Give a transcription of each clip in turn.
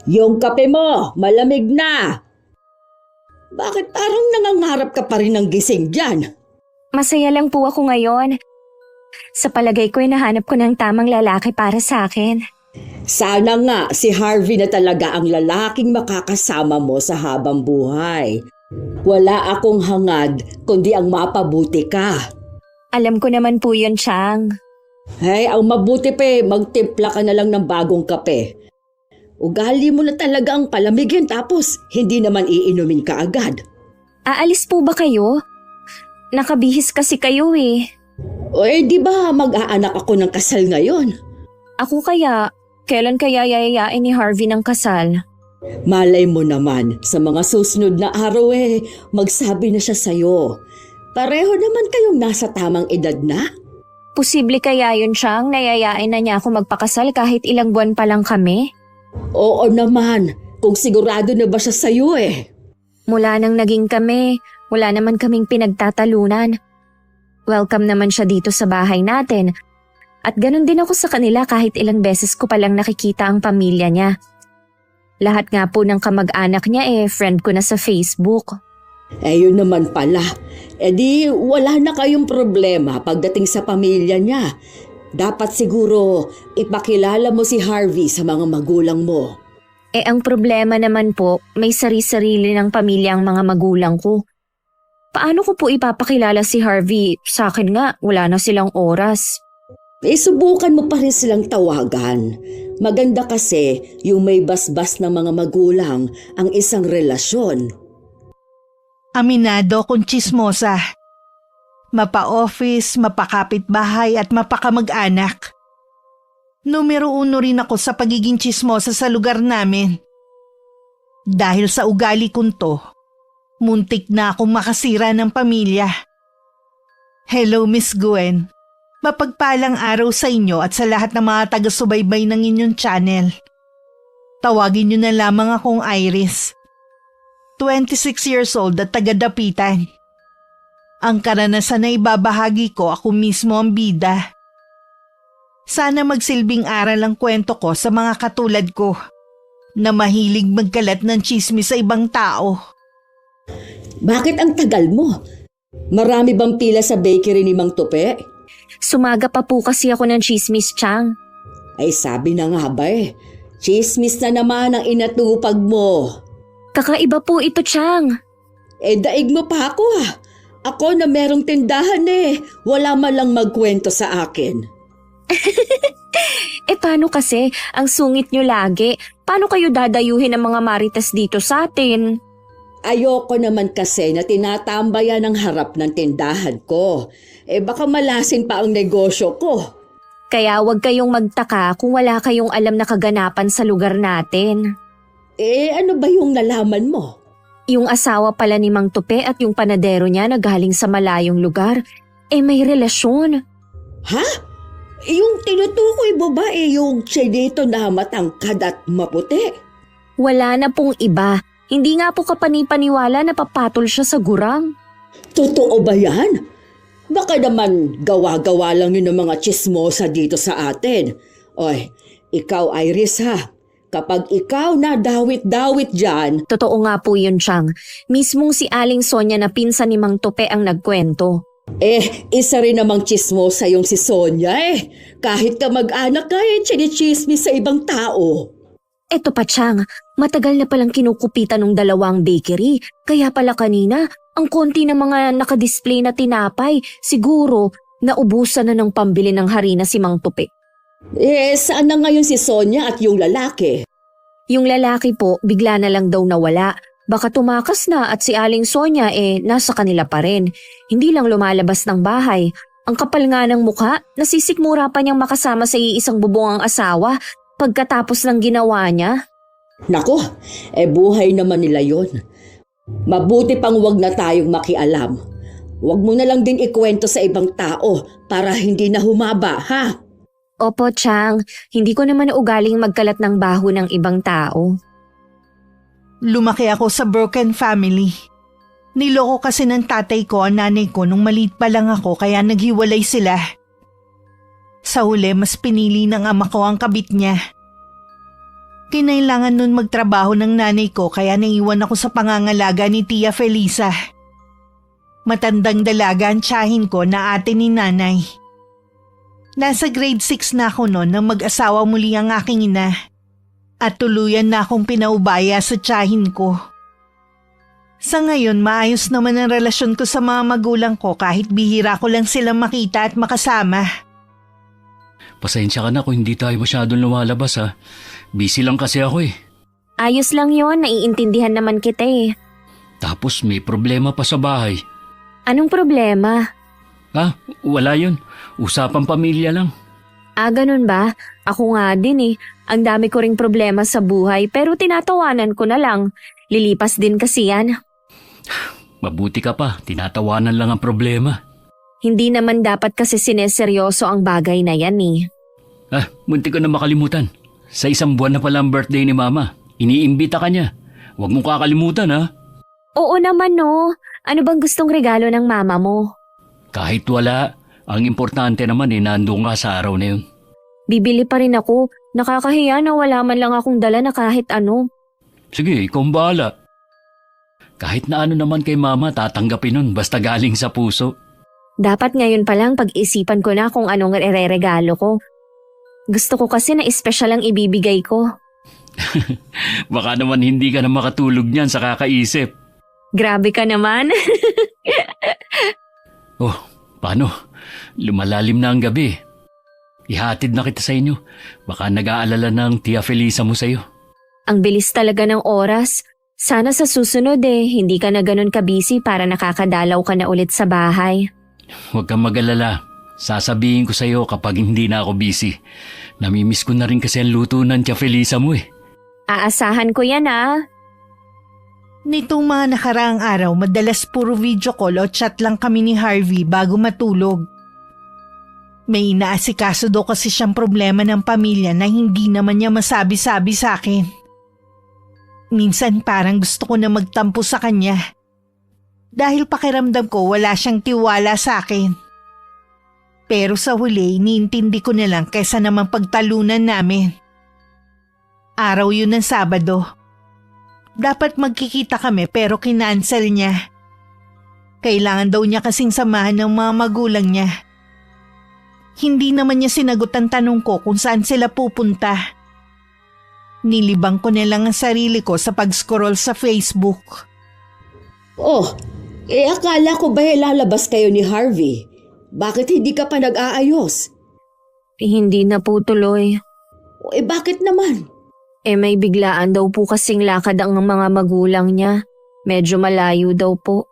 Yung kape mo, malamig na. Bakit parang nangangarap ka pa rin ng gising dyan? Masaya lang po ako ngayon. Sa palagay ko, nahanap ko ng tamang lalaki para sa akin. Sana nga si Harvey na talaga ang lalaking makakasama mo sa habang buhay. Wala akong hangad kundi ang mapabuti ka. Alam ko naman po yun, Chang. Hey, ang mabuti pa magtimpla ka na lang ng bagong kape. Ugali mo na talaga ang palamigin tapos hindi naman iinumin ka agad. Aalis po ba kayo? Nakabihis kasi kayo eh. O di ba mag-aanak ako ng kasal ngayon? Ako kaya, kailan kaya yayayain ni Harvey ng kasal? Malay mo naman, sa mga susunod na araw magsabi na siya sa'yo. Pareho naman kayong nasa tamang edad na. Posible kaya yun, Chang, nayayain na niya ako magpakasal kahit ilang buwan pa lang kami? Oo naman, kung sigurado na ba siya sa'yo Mula nang naging kami, wala naman kaming pinagtatalunan. Welcome naman siya dito sa bahay natin. At ganun din ako sa kanila kahit ilang beses ko palang nakikita ang pamilya niya. Lahat nga po ng kamag-anak niya friend ko na sa Facebook. Yun naman pala. Di wala na kayong problema pagdating sa pamilya niya. Dapat siguro ipakilala mo si Harvey sa mga magulang mo. Ang problema naman po, may sari-sarili ng pamilya ang mga magulang ko. Paano ko po ipapakilala si Harvey? Sa akin nga, wala na silang oras. Subukan mo pa rin silang tawagan. Maganda kasi yung may basbas ng mga magulang ang isang relasyon. Aminado kung tsismosa. Mapa-office, mapakapitbahay at mapakamag-anak. Numero 1 rin ako sa pagiging tsismosa sa lugar namin. Dahil sa ugali kong to, muntik na akong makasira ng pamilya. Hello, Miss Gwen. Mapagpalang araw sa inyo at sa lahat ng mga taga-subaybay ng inyong channel. Tawagin niyo na lamang akong Iris. 26 years old at taga-Dapitan. Ang karanasan na ibabahagi ko, ako mismo ang bida. Sana magsilbing aral ang kwento ko sa mga katulad ko na mahilig magkalat ng tsismis sa ibang tao. Bakit ang tagal mo? Marami bang pila sa bakery ni Mang Tupe? Sumaga pa po kasi ako ng tsismis, Chang. Sabi na nga ba tsismis na naman ang inatupag mo. Kakaiba po ito, Chang. Daig mo pa ako Ako na merong tindahan wala man lang magkwento sa akin. Paano kasi? Ang sungit nyo lagi. Paano kayo dadayuhin ng mga marites dito sa atin? Ayoko naman kasi na tinatambayan ang harap ng tindahan ko. Baka malasin pa ang negosyo ko. Kaya huwag kayong magtaka kung wala kayong alam na kaganapan sa lugar natin. Ano ba yung nalaman mo? Yung asawa pala ni Mang Tupe at yung panadero niya na galing sa malayong lugar, may relasyon. Ha? Yung tinutukoy mo ba yung chinito na matangkad at maputi? Wala na pong iba. Hindi nga po kapanipaniwala na papatol siya sa gurang. Totoo ba yan? Baka naman gawa-gawa lang yun ng mga tsismosa dito sa atin. Ikaw Iris Kapag ikaw na dawit-dawit dyan… Totoo nga po yun, Chang. Mismong si Aling Sonia na pinsan ni Mang Tupe ang nagkwento. Isa rin namang tsismosa yung si Sonia Kahit ka mag-anak ka chinichismis sa ibang tao. Eto pa, Chang. Matagal na palang kinukupitan ng dalawang bakery. Kaya pala kanina, ang konti ng mga nakadisplay na tinapay, siguro naubusan na ng pambili ng harina si Mang Tupe. Saan na ngayon si Sonia at yung lalaki? Yung lalaki po, bigla na lang daw nawala. Baka tumakas na at si Aling Sonia nasa kanila pa rin. Hindi lang lumalabas ng bahay. Ang kapal nga ng mukha, nasisikmura pa niyang makasama sa iisang bubong ang asawa pagkatapos ng ginawa niya. Nako, buhay naman nila yon. Mabuti pang wag na tayong makialam. Wag mo na lang din ikwento sa ibang tao para hindi na humaba, Opo, Chang. Hindi ko naman ugaling magkalat ng baho ng ibang tao. Lumaki ako sa broken family. Niloko kasi ng tatay ko ang nanay ko nung maliit pa lang ako kaya naghiwalay sila. Sa huli, mas pinili ng ama ko ang kabit niya. Kinailangan nun magtrabaho ng nanay ko kaya naiwan ako sa pangangalaga ni Tia Felisa. Matandang dalaga ang tiyahin ko na ate ni nanay. Nasa grade 6 na ako noon nang mag-asawa muli ang aking ina. At tuluyan na akong pinaubaya sa tiyahin ko. Sa ngayon, maayos naman ang relasyon ko sa mga magulang ko kahit bihira ko lang silang makita at makasama. Pasensya ka na kung hindi tayo masyadong lumalabas ha. Busy lang kasi ako eh. Ayos lang yon, naiintindihan naman kita eh. Tapos may problema pa sa bahay. Anong problema? Wala yun. Usapang pamilya lang. Ganun ba? Ako nga din eh. Ang dami ko ring problema sa buhay pero tinatawanan ko na lang. Lilipas din kasi yan. Mabuti ka pa, tinatawanan lang ang problema. Hindi naman dapat kasi sineseryoso ang bagay na yan eh. Munti ko na makalimutan. Sa isang buwan na pala ang birthday ni Mama. Iniimbita ka niya. Huwag mong kakalimutan ha. Oo naman no. Ano bang gustong regalo ng mama mo? Kahit wala, ang importante naman nandun ka sa araw na yun. Bibili pa rin ako. Nakakahiya na wala man lang akong dala na kahit ano. Sige, ikaw ang bahala. Kahit na ano naman kay Mama, tatanggapin nun basta galing sa puso. Dapat ngayon pa lang pag-isipan ko na kung anong ireregalo ko. Gusto ko kasi na espesyal ang ibibigay ko. Baka naman hindi ka na makatulog niyan sa kakaisip. Grabe ka naman. Paano? Lumalalim na ang gabi. Ihatid na kita sa inyo. Baka nag-aalala ng Tia Felisa mo sa'yo. Ang bilis talaga ng oras. Sana sa susunod hindi ka na ganun ka-busy para nakakadalaw ka na ulit sa bahay. Huwag kang mag-alala. Sasabihin ko sa'yo kapag hindi na ako busy. Namimiss ko na rin kasi ang luto ng Tia Felisa mo eh. Aasahan ko yan Nitong mga nakaraang araw, madalas puro video call o chat lang kami ni Harvey bago matulog. May inaasikaso daw kasi siyang problema ng pamilya na hindi naman niya masabi-sabi sa akin. Minsan parang gusto ko na magtampo sa kanya. Dahil pakiramdam ko wala siyang tiwala sa akin. Pero sa huli, iniintindi ko na lang kaysa naman pagtalunan namin. Araw yun ng Sabado. Dapat magkikita kami pero kinansel niya. Kailangan daw niya kasing samahan ng mga magulang niya. Hindi naman niya sinagot ang tanong ko kung saan sila pupunta. Nilibang ko na lang ang sarili ko sa pag-scroll sa Facebook. Akala ko ba lalabas kayo ni Harvey? Bakit hindi ka pa nag-aayos? Hindi na po tuloy. Bakit naman? May biglaan daw po kasing lakad ang mga magulang niya. Medyo malayo daw po.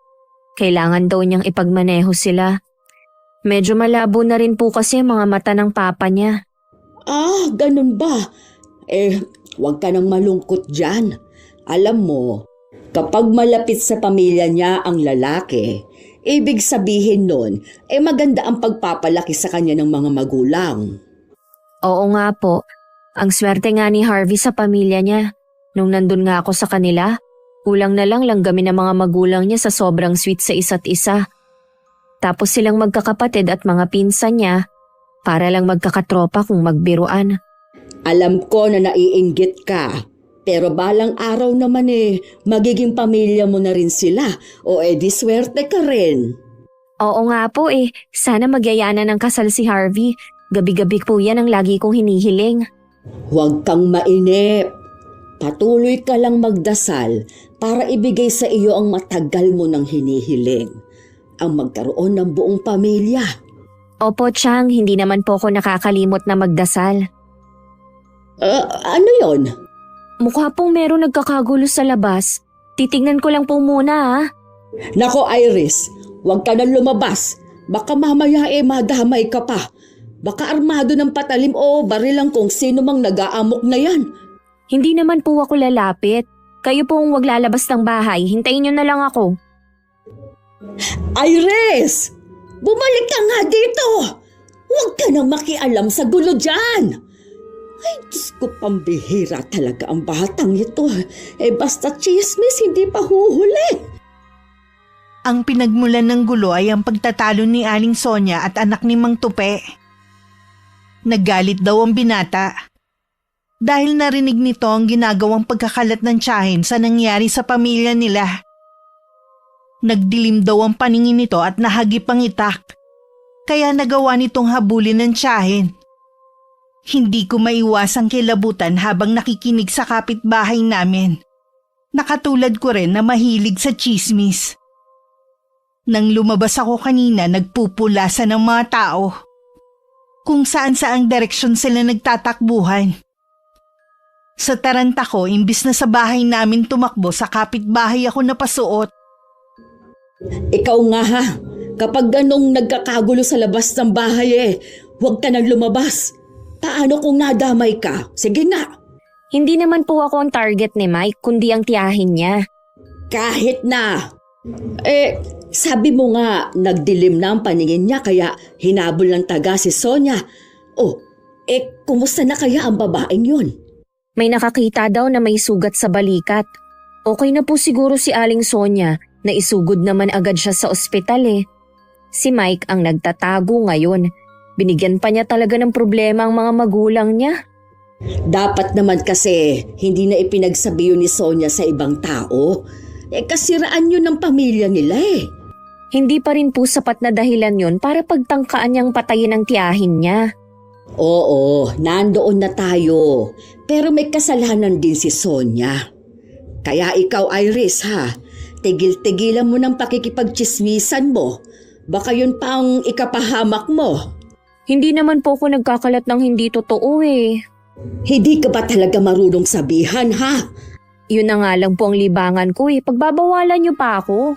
Kailangan daw niyang ipagmaneho sila. Medyo malabo na rin po kasi mga mata ng papa niya. Ganun ba? Huwag ka nang malungkot dyan. Alam mo, kapag malapit sa pamilya niya ang lalaki, ibig sabihin nun, maganda ang pagpapalaki sa kanya ng mga magulang. Oo nga po. Ang swerte nga ni Harvey sa pamilya niya. Nung nandun nga ako sa kanila, kulang na lang langgamin ng mga magulang niya sa sobrang sweet sa isa't isa. Tapos silang magkakapatid at mga pinsan niya, para lang magkakatropa kung magbiruan. Alam ko na naiinggit ka, pero balang araw naman magiging pamilya mo na rin sila o di swerte ka rin. Oo nga po sana magyayana ng kasal si Harvey. Gabi-gabi po yan ang lagi kong hinihiling. Huwag kang mainip. Patuloy ka lang magdasal para ibigay sa iyo ang matagal mo nang hinihiling. Ang magkaroon ng buong pamilya. Opo, Chang, hindi naman po ako nakakalimot na magdasal. Ano yon? Mukha pong meron nagkakagulo sa labas. Titignan ko lang po muna Nako Iris, huwag ka nang lumabas. Baka mamaya madamay ka pa. Baka armado ng patalim o barilang kung sino mang nag-aamok na yan. Hindi naman po ako lalapit. Kayo pong wag lalabas ng bahay. Hintayin niyo na lang ako. Iris! Bumalik ka nga dito! Huwag ka nang makialam sa gulo dyan! Ay, Diyos ko, pambihira talaga ang batang ito. Basta chismis, hindi pa huhuli. Ang pinagmulan ng gulo ay ang pagtatalo ni Aling Sonia at anak ni Mang Tupe. Naggalit daw ang binata. dahil narinig nito ang ginagawang pagkakalat ng tiyahin sa nangyari sa pamilya nila. Nagdilim daw ang paningin nito at nahagip ang itak, kaya nagawa nitong habulin ng tiyahin. Hindi ko maiwasang kilabutan habang nakikinig sa kapitbahay namin. Nakatulad ko rin na mahilig sa tsismis. Nang lumabas ako kanina, nagpupulasan ng mga tao. Kung saan-saang direksyon sila nagtatakbuhan. Sa taranta ko, imbis na sa bahay namin tumakbo, sa kapitbahay ako napasuot. Ikaw nga ha, kapag ganong nagkakagulo sa labas ng bahay huwag ka nang lumabas. Paano kung nadamay ka? Sige nga. Hindi naman po ako ang target ni Mike, kundi ang tiyahin niya. Kahit na. Sabi mo nga, nagdilim na ang paningin niya kaya hinabol ng taga si Sonia. Kumusta na kaya ang babaeng yun? May nakakita daw na may sugat sa balikat. Okay na po siguro si Aling Sonia, naisugod naman agad siya sa ospital eh. Si Mike ang nagtatago ngayon. Binigyan pa niya talaga ng problema ang mga magulang niya. Dapat naman kasi hindi na ipinagsabi yun ni Sonia sa ibang tao. Kasiraan yun ng pamilya nila eh. Hindi pa rin po sapat na dahilan yun para pagtangkaan niyang patayin ang tiyahin niya. Oo, nandoon na tayo. Pero may kasalanan din si Sonia. Kaya ikaw, Iris ha, tigil-tigilan mo ng pakikipagtsismisan mo. Baka yun pa ang ikapahamak mo. Hindi naman po ako nagkakalat ng hindi totoo eh. Hindi ka ba talaga marunong sabihan ha? Yun na nga lang po ang libangan ko eh. Pagbabawalan niyo pa ako.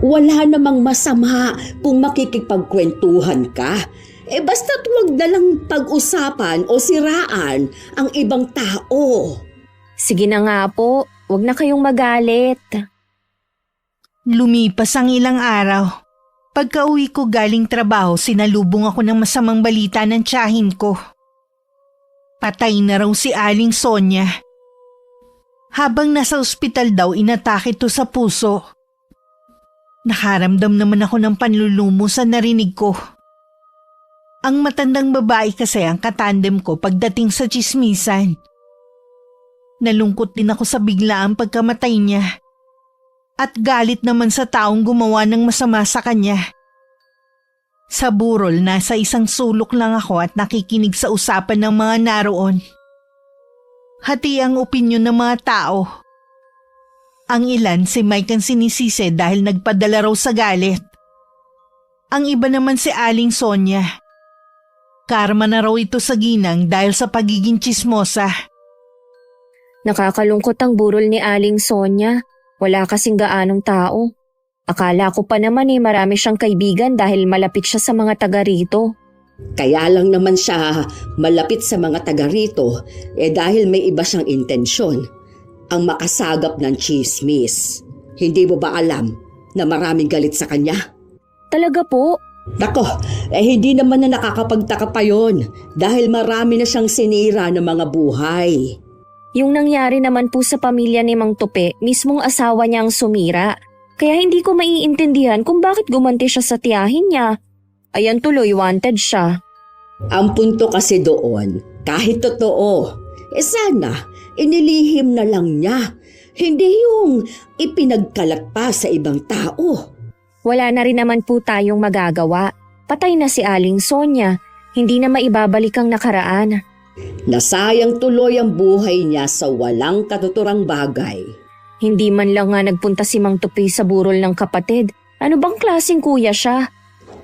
Wala namang masama kung makikipagkwentuhan ka. Basta't huwag na lang pag-usapan o siraan ang ibang tao. Sige na nga po, huwag na kayong magalit. Lumipas ang ilang araw. Pagka-uwi ko galing trabaho, sinalubong ako ng masamang balita ng tiyahin ko. Patay na raw si Aling Sonia. Habang nasa ospital daw, inatake to sa puso. Nakaramdam naman ako ng panlulumo sa narinig ko. Ang matandang babae kasi ang katandem ko pagdating sa tsismisan. Nalungkot din ako sa biglaang pagkamatay niya. At galit naman sa taong gumawa ng masama sa kanya. Sa burol, nasa isang sulok lang ako at nakikinig sa usapan ng mga naroon. Hati ang opinyon ng mga tao. Ang ilan si Mike ang sinisisi dahil nagpadala raw sa galit. Ang iba naman si Aling Sonia. Karma na raw ito sa ginang dahil sa pagiging tsismosa. Nakakalungkot ang burol ni Aling Sonia. Wala kasing gaanong tao. Akala ko pa naman marami siyang kaibigan dahil malapit siya sa mga taga rito. Kaya lang naman siya malapit sa mga taga rito dahil may iba siyang intensyon. Ang makasagap ng chismis. Hindi mo ba alam na maraming galit sa kanya? Talaga po? Nako, hindi naman na nakakapagtaka pa yon dahil marami na siyang sinira ng mga buhay. Yung nangyari naman po sa pamilya ni Mang Tupi, mismong asawa niya ang sumira. Kaya hindi ko maiintindihan kung bakit gumanti siya sa tiyahin niya. Ayan tuloy, wanted siya. Ang punto kasi doon, kahit totoo, sana inilihim na lang niya. Hindi yung ipinagkalat pa sa ibang tao. Wala na rin naman po tayong magagawa. Patay na si Aling Sonia. Hindi na maibabalik ang nakaraan. Nasayang tuloy ang buhay niya sa walang katuturang bagay. Hindi man lang nga nagpunta si Mang Tupi sa burol ng kapatid. Ano bang klaseng kuya siya?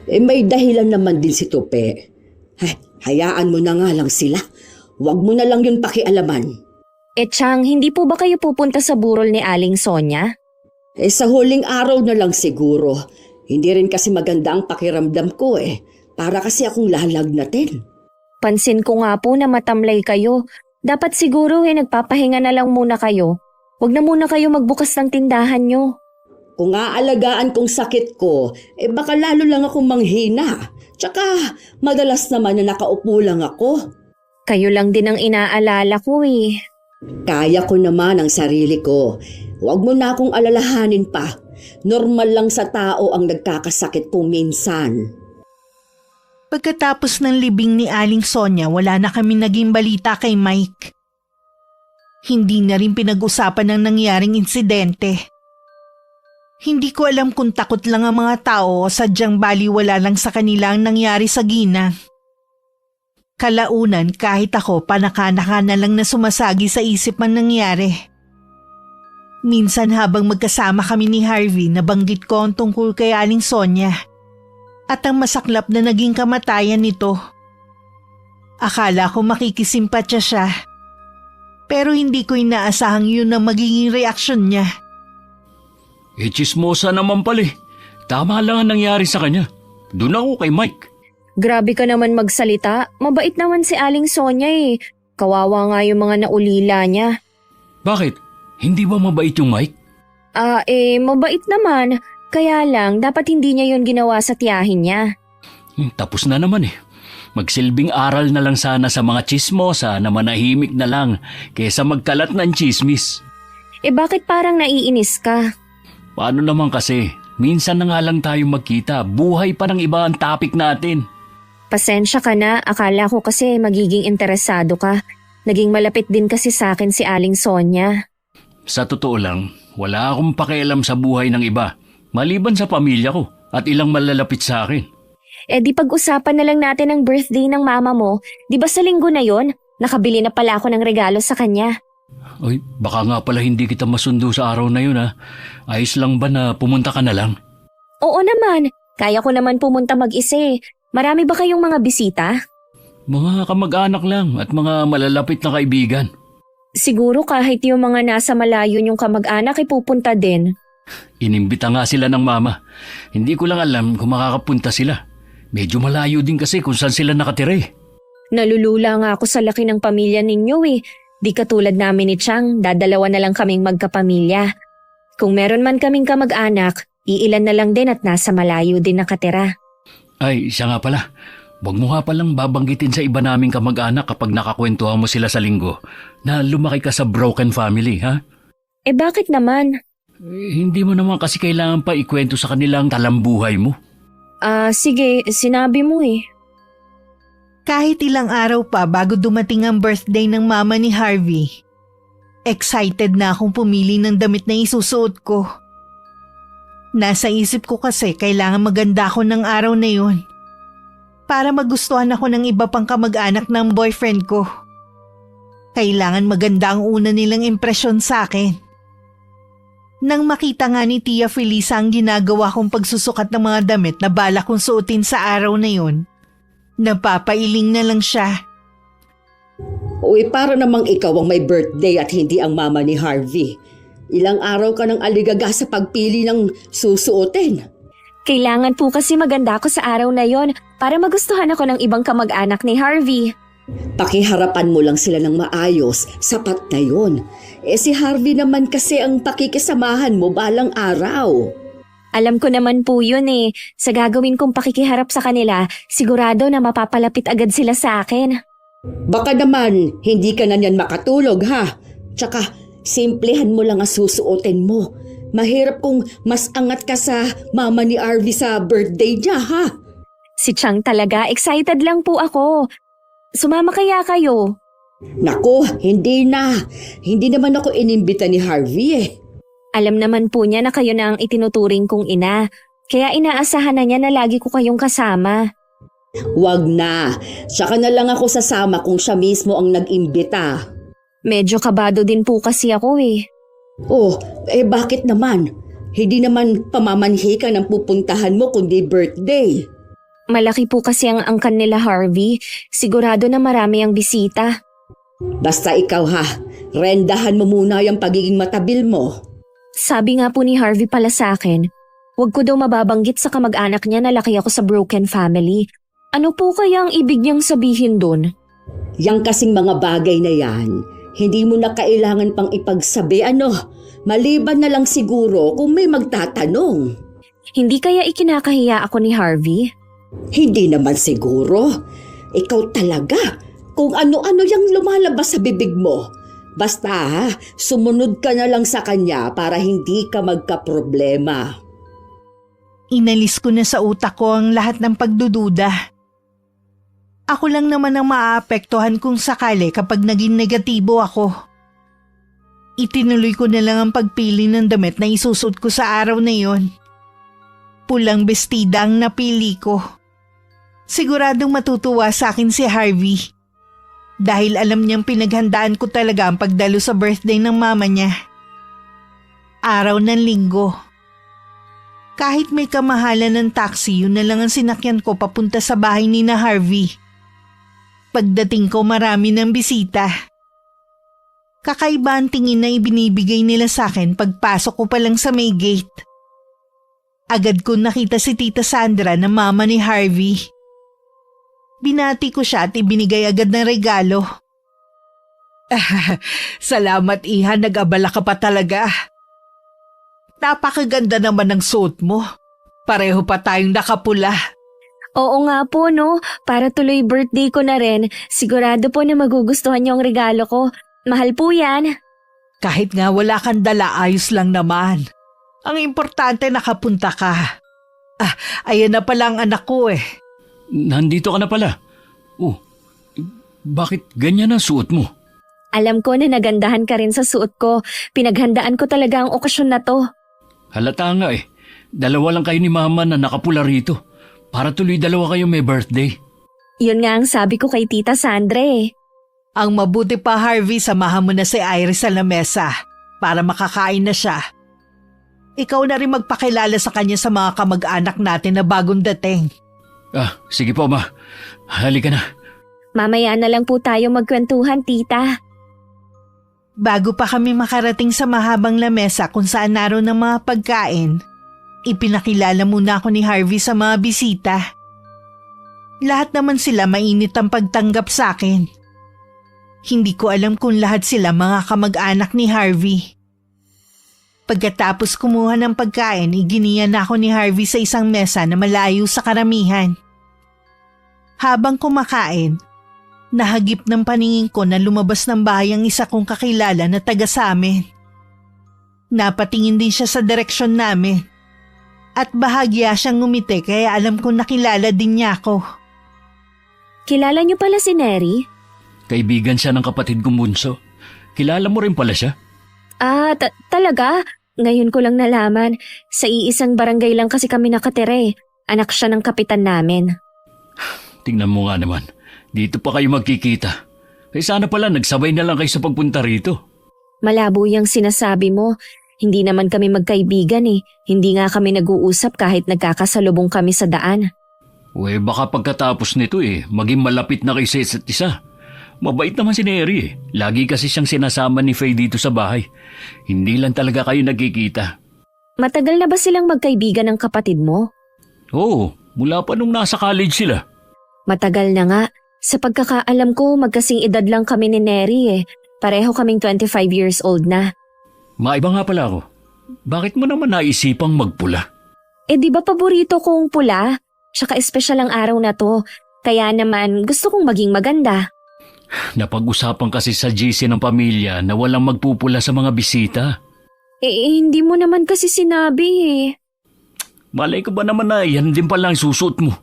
May dahilan naman din si Tupi. Hayaan mo na nga lang sila. Huwag mo na lang yun pakialaman. Chang, hindi po ba kayo pupunta sa burol ni Aling Sonia? Sa huling araw na lang siguro. Hindi rin kasi maganda ang pakiramdam ko Para kasi akong lalagnatin. Pansin ko nga po na matamlay kayo. Dapat siguro nagpapahinga na lang muna kayo. Huwag na muna kayo magbukas ng tindahan nyo. Kung aalagaan kong sakit ko, baka lalo lang akong manghina. Tsaka madalas naman na nakaupo lang ako. Kayo lang din ang inaalala ko Kaya ko naman ang sarili ko. Huwag mo na akong alalahanin pa. Normal lang sa tao ang nagkakasakit kung minsan. Pagkatapos ng libing ni Aling Sonia, wala na kami naging balita kay Mike. Hindi na rin pinag-usapan ng nangyaring insidente. Hindi ko alam kung takot lang ang mga tao o sadyang baliwala lang sa kanila ang nangyari sa ginang. Kalaunan kahit ako panaka-naka na lang na sumasagi sa isip man nangyari. Minsan habang magkasama kami ni Harvey nabanggit ko ang tungkol kay Aling Sonia at ang masaklap na naging kamatayan nito. Akala ko makikisimpatya siya pero hindi ko inaasahang yun ang magiging reaksyon niya. Chismosa naman pala eh. Tama lang ang nangyari sa kanya. Doon ako kay Mike. Grabe ka naman magsalita. Mabait naman si Aling Sonia eh. Kawawa nga yung mga naulila niya. Bakit? Hindi ba mabait yung Mike? Mabait naman. Kaya lang, dapat hindi niya yun ginawa sa tiyahin niya. Tapos na naman eh. Magsilbing aral na lang sana sa mga chismosa na manahimik na lang kaysa magkalat ng chismis. Bakit parang naiinis ka? Paano naman kasi? Minsan na nga lang tayo magkita. Buhay pa ng iba ang topic natin. Pasensya ka na, akala ko kasi magiging interesado ka. Naging malapit din kasi sa akin si Aling Sonia. Sa totoo lang, wala akong pakialam sa buhay ng iba. Maliban sa pamilya ko at ilang malalapit sa akin. Di pag-usapan na lang natin ang birthday ng mama mo. Di ba sa linggo na yon? Nakabili na pala ako ng regalo sa kanya. Ay, baka nga pala hindi kita masundo sa araw na yun ha. Ayos lang ba na pumunta ka na lang? Oo naman, kaya ko naman pumunta mag-isa eh. Marami ba kayong mga bisita? Mga kamag-anak lang at mga malalapit na kaibigan. Siguro kahit yung mga nasa malayo yung kamag-anak ay pupunta din. Inimbita nga sila ng mama. Hindi ko lang alam kung makakapunta sila. Medyo malayo din kasi kung saan sila nakatira eh. Nalulula nga ako sa laki ng pamilya ninyo eh. Di katulad namin ni Chang, dadalawa na lang kaming magkapamilya. Kung meron man kaming kamag-anak, iilan na lang din at nasa malayo din nakatira. Ay, siya nga pala. Huwag mo nga palang babanggitin sa iba naming kamag-anak kapag nakakwentuhan mo sila sa linggo na lumaki ka sa broken family, ha? Bakit naman? Hindi mo naman kasi kailangan pa ikwento sa kanilang talambuhay mo. Sige, sinabi mo eh. Kahit ilang araw pa bago dumating ang birthday ng mama ni Harvey, excited na akong pumili ng damit na isusuot ko. Nasa isip ko kasi kailangan maganda ako ng araw na yun para magustuhan ako ng iba pang kamag-anak ng boyfriend ko. Kailangan maganda ang una nilang impresyon sa akin. Nang makita nga ni Tia Felisa ang ginagawa kong pagsusukat ng mga damit na bala kong suotin sa araw na yun, napapailing na lang siya. Uy, para namang ikaw ang may birthday at hindi ang mama ni Harvey. Ilang araw ka ng aligaga sa pagpili ng susuotin. Kailangan po kasi maganda ako sa araw na yon para magustuhan ako ng ibang kamag-anak ni Harvey. Pakiharapan mo lang sila ng maayos, sapat na yun. Si Harvey naman kasi ang pakikisamahan mo balang araw. Alam ko naman po yun eh. Sa gagawin kong pakikiharap sa kanila, sigurado na mapapalapit agad sila sa akin. Baka naman hindi ka na niyan makatulog ha. Tsaka simplehan mo lang ang susuotin mo. Mahirap kung mas angat ka sa mama ni Harvey sa birthday niya ha. Si Chang talaga, excited lang po ako. Sumama kaya kayo? Naku, hindi na. Hindi naman ako inimbita ni Harvey eh. Alam naman po niya na kayo na ang itinuturing kong ina. Kaya inaasahan na niya na lagi ko kayong kasama. Wag na. Tsaka na lang ako sasama kung siya mismo ang nag-imbita. Medyo kabado din po kasi ako eh. Oh, bakit naman? Hindi naman pamamanhi ka ng pupuntahan mo kundi birthday. Malaki po kasi ang angkan nila Harvey. Sigurado na marami ang bisita. Basta ikaw ha, rendahan mo muna yung pagiging matabil mo. Sabi nga po ni Harvey pala sa akin, huwag ko daw mababanggit sa kamag-anak niya na laki ako sa broken family. Ano po kaya ang ibig niyang sabihin dun? Yang kasing mga bagay na yan, hindi mo na kailangan pang ipagsabi maliban na lang siguro kung may magtatanong. Hindi kaya ikinakahiya ako ni Harvey? Hindi naman siguro. Ikaw talaga, kung ano-ano yung lumalabas sa bibig mo. Basta sumunod ka na lang sa kanya para hindi ka magkaproblema. Inalis ko na sa utak ko ang lahat ng pagdududa. Ako lang naman ang maaapektuhan kung sakali kapag naging negatibo ako. Itinuloy ko na lang ang pagpili ng damit na isusuot ko sa araw na yon. Pulang bestida ang napili ko. Siguradong matutuwa sa akin si Harvey. Dahil alam niyang pinaghandaan ko talaga ang pagdalo sa birthday ng mama niya. Araw ng linggo. Kahit may kamahalan ng taxi, yun na lang ang sinakyan ko papunta sa bahay ni na Harvey. Pagdating ko marami ng bisita. Kakaiba ang tingin na ibinibigay nila sa akin pagpasok ko pa lang sa may gate. Agad ko nakita si Tita Sandra na mama ni Harvey. Binati ko siya at ibinigay agad ng regalo. Salamat Iha, nag-abala ka pa talaga. Napakaganda naman ng suot mo. Pareho pa tayong nakapula. Oo nga po no, para tuloy birthday ko na rin. Sigurado po na magugustuhan niyo ang regalo ko. Mahal po yan. Kahit nga wala kang dala, ayos lang naman. Ang importante nakapunta ka. Ayan na pala ang anak ko eh. Nandito ka na pala. Oh, bakit ganyan ang suot mo? Alam ko na nagandahan ka rin sa suot ko. Pinaghandaan ko talaga ang okasyon na to. Halata nga eh. Dalawa lang kayo ni Mama na nakapula rito. Para tuloy dalawa kayo may birthday. Yun nga ang sabi ko kay Tita Sandra eh. Ang mabuti pa Harvey, samahan mo na si Iris sa lamesa para makakain na siya. Ikaw na rin magpakilala sa kanya sa mga kamag-anak natin na bagong dating. Sige po Ma. Halika na. Mamaya na lang po tayo magkwentuhan, Tita. Bago pa kami makarating sa mahabang lamesa kung saan naroon ang mga pagkain, ipinakilala muna ako ni Harvey sa mga bisita. Lahat naman sila mainit ang pagtanggap sa akin. Hindi ko alam kung lahat sila mga kamag-anak ni Harvey. Pagkatapos kumuha ng pagkain, iginiyan ako ni Harvey sa isang mesa na malayo sa karamihan. Habang kumakain, nahagip ng paningin ko na lumabas ng bahay ang isa kong kakilala na taga sa amin. Napatingin din siya sa direksyon namin. At bahagya siyang ngumiti kaya alam kong nakilala din niya ako. Kilala niyo pala si Neri? Kaibigan siya ng kapatid kong bunso. Kilala mo rin pala siya? Talaga? Ngayon ko lang nalaman. Sa iisang barangay lang kasi kami nakatira eh. Anak siya ng kapitan namin. Tingnan mo nga naman. Dito pa kayo magkikita. Sana pala nagsabay na lang kayo sa pagpunta rito. Malabo yung sinasabi mo. Hindi naman kami magkaibigan eh. Hindi nga kami nag-uusap kahit nagkakasalubong kami sa daan. Baka pagkatapos nito maging malapit na kayo sa isa't isa. Mabait naman si Neri eh. Lagi kasi siyang sinasama ni Faye dito sa bahay. Hindi lang talaga kayo nagkikita. Matagal na ba silang magkaibigan ng kapatid mo? Oo, mula pa nung nasa college sila. Matagal na nga. Sa pagkakaalam ko, magkasing edad lang kami ni Neri eh. Pareho kaming 25 years old na. Maiba nga pala ako. Bakit mo naman naisipang magpula? Di ba paborito kong pula? Tsaka espesyal ang araw na to. Kaya naman gusto kong maging maganda. Napag-usapan kasi sa GC ng pamilya na walang magpupula sa mga bisita. Hindi mo naman kasi sinabi eh. Malay ko ba naman na yan din pala ang susuot mo?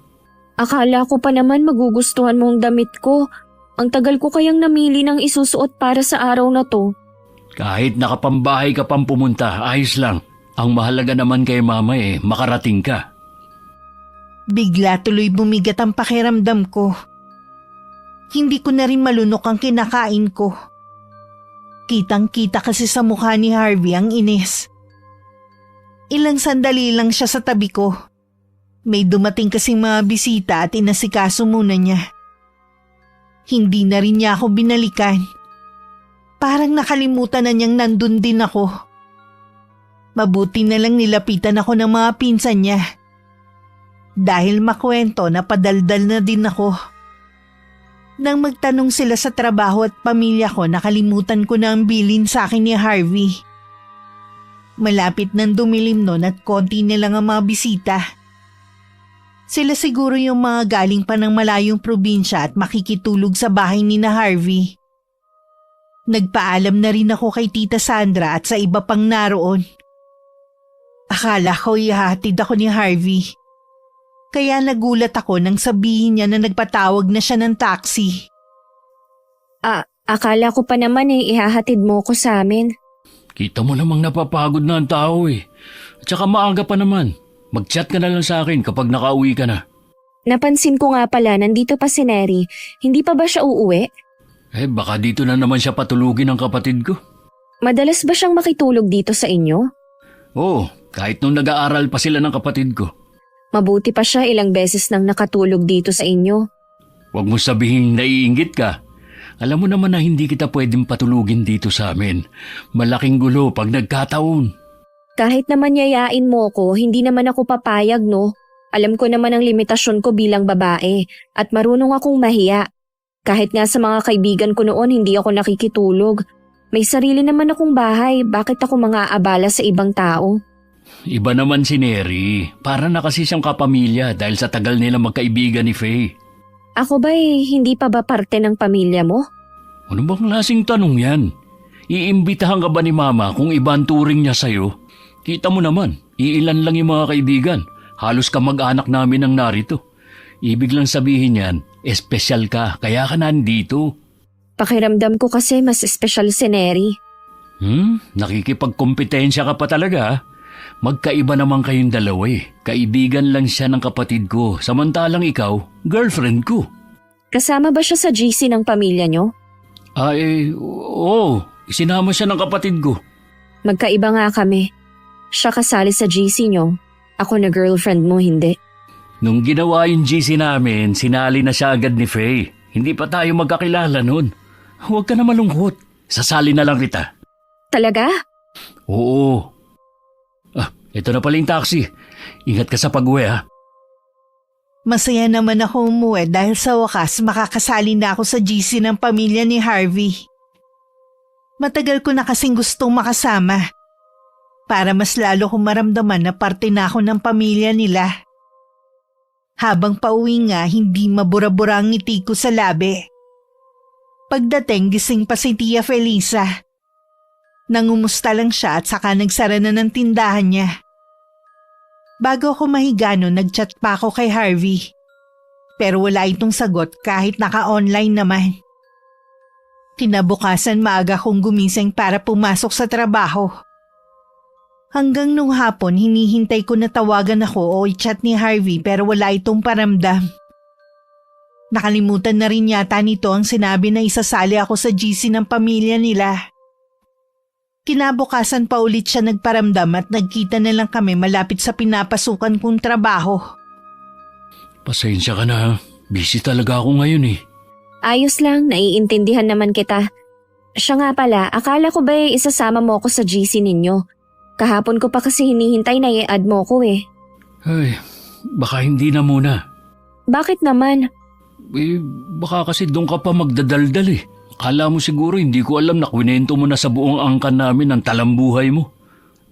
Akala ko pa naman magugustuhan mo ang damit ko. Ang tagal ko kayang namili ng isusuot para sa araw na to. Kahit nakapambahay ka pang pumunta, ayos lang. Ang mahalaga naman kay Mama makarating ka. Bigla tuloy bumigat ang pakiramdam ko. Hindi ko na rin malunok ang kinakain ko. Kitang-kita kasi sa mukha ni Harvey ang inis. Ilang sandali lang siya sa tabi ko. May dumating kasing mga bisita at inasikaso muna niya. Hindi na rin niya ako binalikan. Parang nakalimutan na niyang nandun din ako. Mabuti na lang nilapitan ako ng mga pinsan niya. Dahil makwento na padaldal na din ako. Nang magtanong sila sa trabaho at pamilya ko, nakalimutan ko na ang bilin sa akin ni Harvey. Malapit nang dumilim nun at konti na lang ang mga bisita. Sila siguro yung mga galing pa ng malayong probinsya at makikitulog sa bahay ni na Harvey. Nagpaalam na rin ako kay Tita Sandra at sa iba pang naroon. Akala ko ihahatid ako ni Harvey. Kaya nagulat ako nang sabihin niya na nagpatawag na siya ng taxi. Akala ko pa naman ihahatid mo ko sa amin. Kita mo namang napapagod na ang tao eh. At saka maaga pa naman. Mag-chat ka na lang sa akin kapag nakauwi ka na. Napansin ko nga pala, nandito pa si Neri. Hindi pa ba siya uuwi? Baka dito na naman siya patulugin ng kapatid ko. Madalas ba siyang makitulog dito sa inyo? Oo, kahit nung nag-aaral pa sila ng kapatid ko. Mabuti pa siya ilang beses nang nakatulog dito sa inyo. Huwag mo sabihin naiinggit ka. Alam mo naman na hindi kita pwedeng patulugin dito sa amin. Malaking gulo pag nagkataon. Kahit naman yayain mo ko, hindi naman ako papayag, no? Alam ko naman ang limitasyon ko bilang babae at marunong akong mahiya. Kahit nga sa mga kaibigan ko noon hindi ako nakikitulog. May sarili naman akong bahay, bakit ako mga abala sa ibang tao? Iba naman si Neri. Para na kasi siyang kapamilya dahil sa tagal nila magkaibigan ni Faye. Ako ba'y hindi pa ba parte ng pamilya mo? Ano bang lasing tanong yan? Iimbitahan ka ba ni Mama kung iba ang turing niya sa'yo? Kita mo naman, iilan lang yung mga kaibigan. Halos kamag-anak namin ang narito. Ibig lang sabihin yan, espesyal ka, kaya ka nandito. Pakiramdam ko kasi mas espesyal si Neri. Nakikipagkompetensya ka pa talaga ha? Magkaiba naman kayong dalawa eh. Kaibigan lang siya ng kapatid ko, samantalang ikaw, girlfriend ko. Kasama ba siya sa GC ng pamilya nyo? Oo, isinama siya ng kapatid ko. Magkaiba nga kami. Siya kasali sa GC nyo. Ako na girlfriend mo, hindi. Nung ginawa yung GC namin, sinali na siya agad ni Faye. Hindi pa tayo magkakilala nun. Huwag ka na malungkot. Sasali na lang kita. Talaga? Oo. Ito na pala yung taxi. Ingat ka sa pag-uwi ha. Masaya naman ako umuwi dahil sa wakas makakasali na ako sa GC ng pamilya ni Harvey. Matagal ko na kasing gustong makasama. Para mas lalo kong maramdaman na parte na ako ng pamilya nila. Habang pauwi nga, hindi mabura-bura ang ngiti ko sa labi. Pagdating, gising pa si Tia Felisa. Nangumusta lang siya at saka nagsara na ng tindahan niya. Bago ako mahiga nagchat pa ako kay Harvey. Pero wala itong sagot kahit naka-online naman. Kinabukasan maaga kong gumising para pumasok sa trabaho. Hanggang nung hapon hinihintay ko na tawagan ako o i-chat ni Harvey pero wala itong paramdam. Nakalimutan na rin yata nito ang sinabi na isasali ako sa GC ng pamilya nila. Kinabukasan pa ulit siya nagparamdam at nagkita na lang kami malapit sa pinapasukan kong trabaho. Pasensya ka na. Busy talaga ako ngayon eh. Ayos lang, naiintindihan naman kita. Siya nga pala, akala ko ba'y isasama mo ako sa GC ninyo? Kahapon ko pa kasi hinihintay na i-add mo ko eh. Ay, baka hindi na muna. Bakit naman? Baka kasi doon ka pa magdadaldal eh. Akala mo siguro hindi ko alam na kwinento mo na sa buong angkan namin ang talambuhay mo.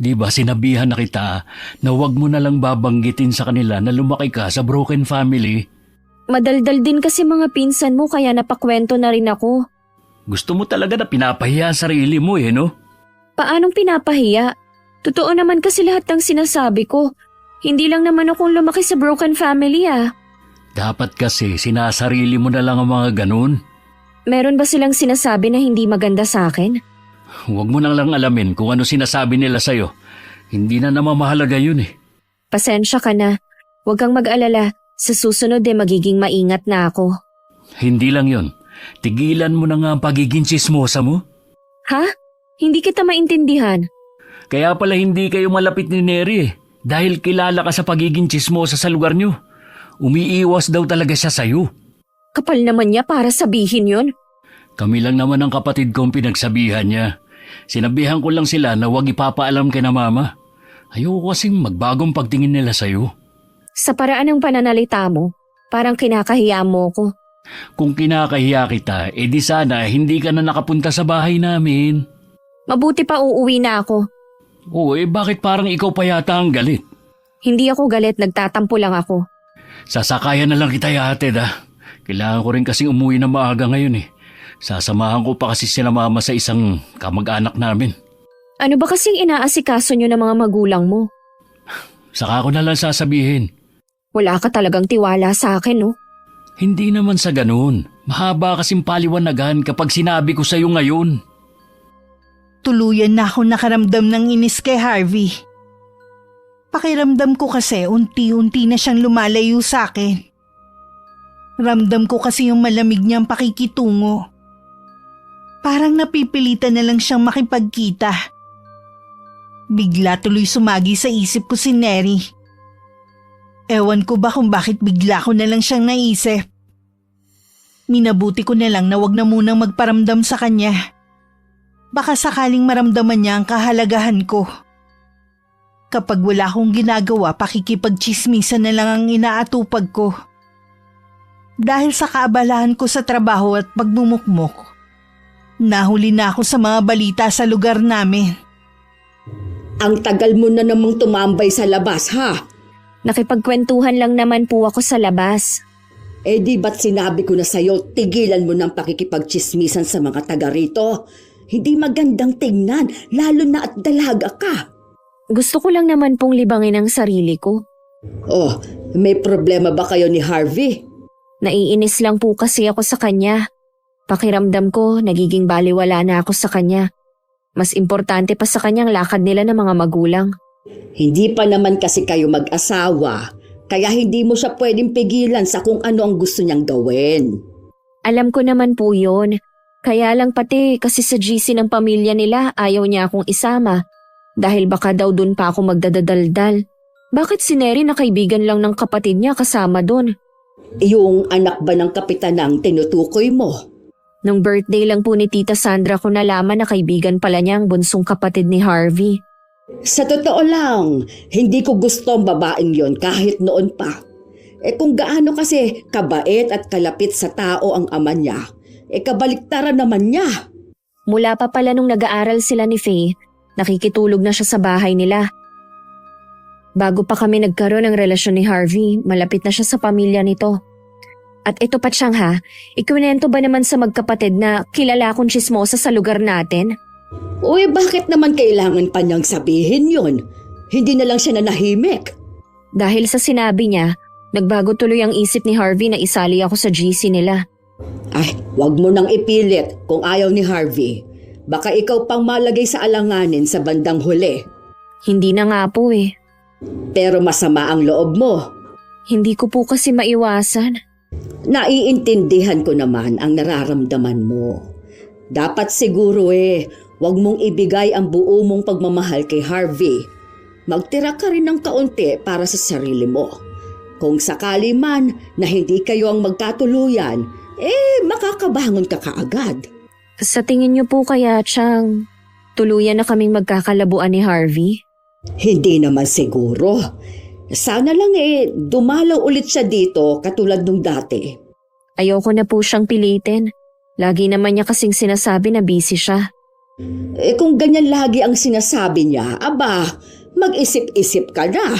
Di ba sinabihan na kita na huwag mo na lang babanggitin sa kanila na lumaki ka sa broken family? Madaldal din kasi mga pinsan mo kaya napakwento na rin ako. Gusto mo talaga na pinapahiya ang sarili mo eh, no? Paanong pinapahiya? Totoo naman kasi lahat ng sinasabi ko. Hindi lang naman akong lumaki sa broken family ah. Dapat kasi sinasarili mo na lang ang mga ganun. Meron ba silang sinasabi na hindi maganda sa akin? Huwag mo nang lang alamin kung ano sinasabi nila sa'yo. Hindi na namamahalaga yun eh. Pasensya ka na. Huwag kang mag-alala. Sa susunod magiging maingat na ako. Hindi lang yun. Tigilan mo na nga ang pagiging tsismosa mo. Ha? Hindi kita maintindihan. Kaya pala hindi kayo malapit ni Neri eh. Dahil kilala ka sa pagiging tsismosa sa lugar nyo. Umiiwas daw talaga siya sa'yo. Kapal naman niya para sabihin yun. Kami lang naman ang kapatid kong pinagsabihan niya. Sinabihan ko lang sila na huwag ipapaalam kay na Mama. Ayoko kasing magbagong pagtingin nila sa'yo. Sa paraan ng pananalita mo, parang kinakahiya mo ko. Kung kinakahiya kita, di sana hindi ka na nakapunta sa bahay namin. Mabuti pa uuwi na ako. Oo, bakit parang ikaw pa yata ang galit? Hindi ako galit, nagtatampo lang ako. Sasakayan na lang kita ihatid ah. Kailangan ko rin kasing umuwi na maaga ngayon eh. Sasamahan ko pa kasi sila Mama sa isang kamag-anak namin. Ano ba kasing inaasikaso nyo ng mga magulang mo? Saka ko na lang sasabihin. Wala ka talagang tiwala sa akin, no? Hindi naman sa ganun. Mahaba kasing paliwanagan kapag sinabi ko sa'yo ngayon. Tuluyan na ako nakaramdam ng inis kay Harvey. Pakiramdam ko kasi unti-unti na siyang lumalayo sa akin. Ramdam ko kasi yung malamig niyang pakikitungo. Parang napipilitan na lang siyang makipagkita. Bigla tuloy sumagi sa isip ko si Neri. Ewan ko ba kung bakit bigla ko na lang siyang naisip. Minabuti ko na lang na wag na munang magparamdam sa kanya. Baka sakaling maramdaman niya ang kahalagahan ko. Kapag wala akong ginagawa, pakikipagchismisan na lang ang inaatupag ko. Dahil sa kaabalahan ko sa trabaho at pagmumukmok, nahuli na ako sa mga balita sa lugar namin. Ang tagal mo na namang tumambay sa labas, ha? Nakipagkwentuhan lang naman po ako sa labas. Eh di ba't sinabi ko na sa'yo, tigilan mo ng pakikipagchismisan sa mga taga rito? Hindi magandang tingnan, lalo na at dalaga ka. Gusto ko lang naman pong libangin ang sarili ko. Oh, may problema ba kayo ni Harvey? Naiinis lang po kasi ako sa kanya. Pakiramdam ko, nagiging baliwala na ako sa kanya. Mas importante pa sa kanyang lakad nila ng mga magulang. Hindi pa naman kasi kayo mag-asawa, kaya hindi mo siya pwedeng pigilan sa kung ano ang gusto niyang gawin. Alam ko naman po yun. Kaya lang pati kasi sa GC ng pamilya nila ayaw niya akong isama. Dahil baka daw dun pa ako magdadadaldal. Bakit si Neri na kaibigan lang ng kapatid niya kasama dun? Yung anak ba ng kapitan ang tinutukoy mo? Nung birthday lang po ni Tita Sandra ko nalaman na kaibigan pala niya ang bunsong kapatid ni Harvey. Sa totoo lang, hindi ko gusto ang babaeng yon kahit noon pa. Kung gaano kasi kabait at kalapit sa tao ang ama niya, kabaliktaran naman niya. Mula pa pala nung nag-aaral sila ni Faye, nakikitulog na siya sa bahay nila. Bago pa kami nagkaroon ng relasyon ni Harvey, malapit na siya sa pamilya nito. At ito pa siyang ha, ikwento ba naman sa magkapatid na kilala akong tsismosa sa lugar natin? Uy, bakit naman kailangan pa niyang sabihin yun? Hindi na lang siya nanahimik. Dahil sa sinabi niya, nagbago tuloy ang isip ni Harvey na isali ako sa GC nila. Ay, wag mo nang ipilit kung ayaw ni Harvey. Baka ikaw pang malagay sa alanganin sa bandang huli. Hindi na nga po eh. Pero masama ang loob mo. Hindi ko po kasi maiwasan. Naiintindihan ko naman ang nararamdaman mo. Dapat siguro wag mong ibigay ang buo mong pagmamahal kay Harvey. Magtira ka rin ng kaunti para sa sarili mo. Kung sakali man na hindi kayo ang magkatuluyan, makakabangon ka kaagad. Sa tingin niyo po kaya, Chang, tuluyan na kaming magkakalabuan ni Harvey? Hindi naman siguro. Sana lang dumalaw ulit siya dito katulad nung dati. Ayoko na po siyang pilitin. Lagi naman niya kasing sinasabi na busy siya. Kung ganyan lagi ang sinasabi niya, mag-isip-isip ka na.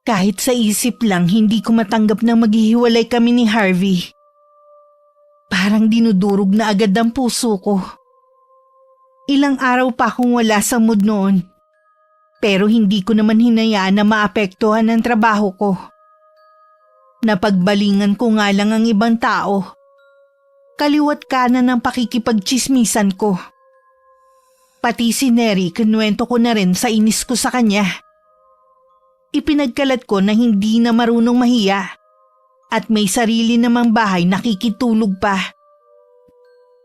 Kahit sa isip lang, hindi ko matanggap na maghihiwalay kami ni Harvey. Parang dinudurog na agad ang puso ko. Ilang araw pa akong wala sa mood noon. Pero hindi ko naman hinayaan na maapektuhan ang trabaho ko. Napagbalingan ko nga lang ang ibang tao. Kaliwat kanan ng pakikipagchismisan ko. Pati si Neri, kinuwento ko na rin sa inis ko sa kanya. Ipinagkalat ko na hindi na marunong mahiya at may sarili namang bahay nakikitulog pa.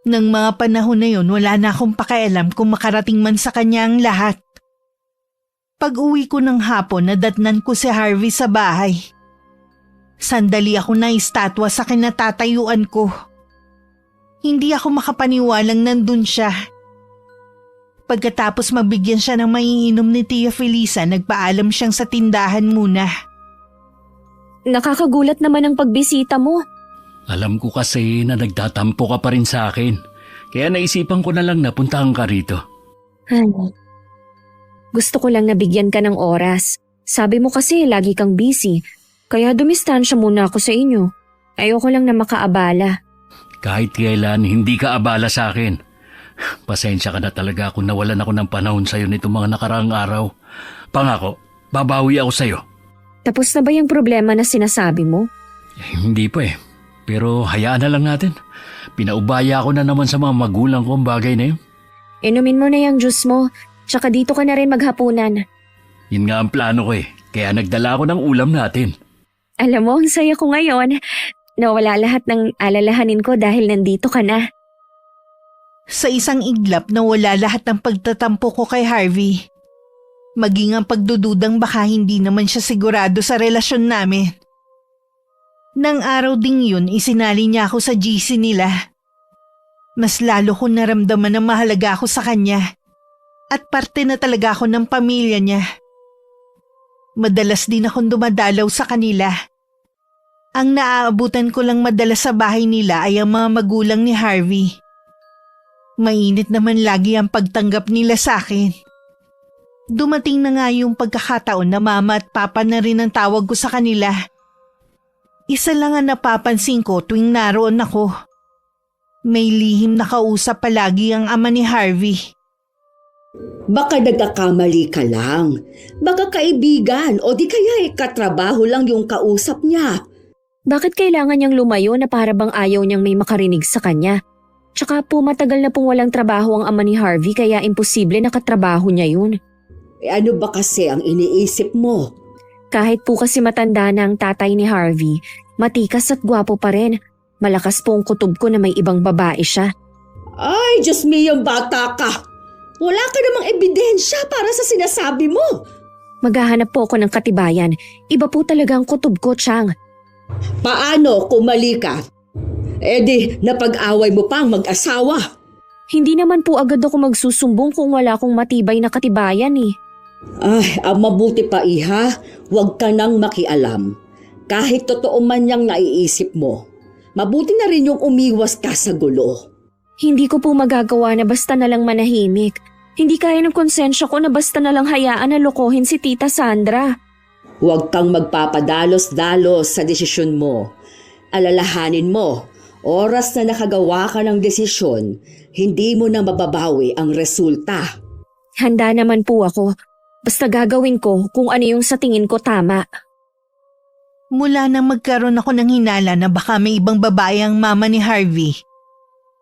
Nang mga panahon na yun, wala na akong pakialam kung makarating man sa kanya ang lahat. Pag-uwi ko ng hapon, nadatnan ko si Harvey sa bahay. Sandali ako na estatwa sa kinatatayuan ko. Hindi ako makapaniwalang nandun siya. Pagkatapos mabigyan siya ng maiinom ni Tia Felisa, nagpaalam siyang sa tindahan muna. Nakakagulat naman ang pagbisita mo. Alam ko kasi na nagtatampo ka pa rin sa akin. Kaya naisipan ko na lang na puntahan ka rito. Gusto ko lang nabigyan ka ng oras. Sabi mo kasi lagi kang busy. Kaya dumistansya muna ako sa inyo. Ayoko lang na makaabala. Kahit kailan, hindi ka abala sa akin. Pasensya ka na talaga kung nawalan ako ng panahon sa'yo nitong mga nakaraang araw. Pangako, babawi ako sa'yo. Tapos na ba yung problema na sinasabi mo? Hindi pa Pero hayaan na lang natin. Pinaubaya ko na naman sa mga magulang ko ang bagay na yun. Inumin mo na yung juice mo, tsaka dito ka na rin maghapunan. Yun nga ang plano ko eh, kaya nagdala ako ng ulam natin. Alam mo, ang saya ko ngayon. Nawala lahat ng alalahanin ko dahil nandito ka na. Sa isang iglap nawala lahat ng pagtatampo ko kay Harvey. Maging ang pagdududang baka hindi naman siya sigurado sa relasyon namin. Nang araw ding yun, isinali niya ako sa GC nila. Mas lalo ko naramdaman na mahalaga ako sa kanya at parte na talaga ako ng pamilya niya. Madalas din akong dumadalaw sa kanila. Ang naaabutan ko lang madalas sa bahay nila ay ang mga magulang ni Harvey. Mainit naman lagi ang pagtanggap nila sa akin. Dumating na nga yung pagkakataon na mama at papa na rin ang tawag ko sa kanila. Isa lang ang napapansin ko tuwing naroon ako. May lihim na kausap palagi ang ama ni Harvey. Baka nagkakamali ka lang. Baka kaibigan o di kaya katrabaho lang yung kausap niya. Bakit kailangan niyang lumayo na para bang ayaw niyang may makarinig sa kanya? Tsaka po matagal na pong walang trabaho ang ama ni Harvey kaya imposible na katrabaho niya yun. Ano ba kasi ang iniisip mo? Kahit po kasi matanda na ang tatay ni Harvey, matikas at gwapo pa rin. Malakas po ang kutob ko na may ibang babae siya. Ay, Diyos mio, bata ka! Wala ka namang ebidensya para sa sinasabi mo. Maghahanap po ako ng katibayan. Iba po talaga ang kutob ko, Chang. Paano kung mali ka? Di, napag-away mo pa ang mag-asawa. Hindi naman po agad ako magsusumbong kung wala akong matibay na katibayan eh. Ay, ang mabuti pa iha, huwag ka nang makialam. Kahit totoo man niyang naiisip mo, mabuti na rin yung umiwas ka sa gulo. Hindi ko po magagawa na basta na lang manahimik. Hindi kaya ng konsensya ko na basta na lang hayaan na lokohin si Tita Sandra. Huwag kang magpapadalos-dalos sa desisyon mo. Alalahanin mo, oras na nakagawa ka ng desisyon, hindi mo na mababawi ang resulta. Handa naman po ako. Basta gagawin ko kung ano yung sa tingin ko tama. Mula nang magkaroon ako ng hinala na baka may ibang babae ang mama ni Harvey,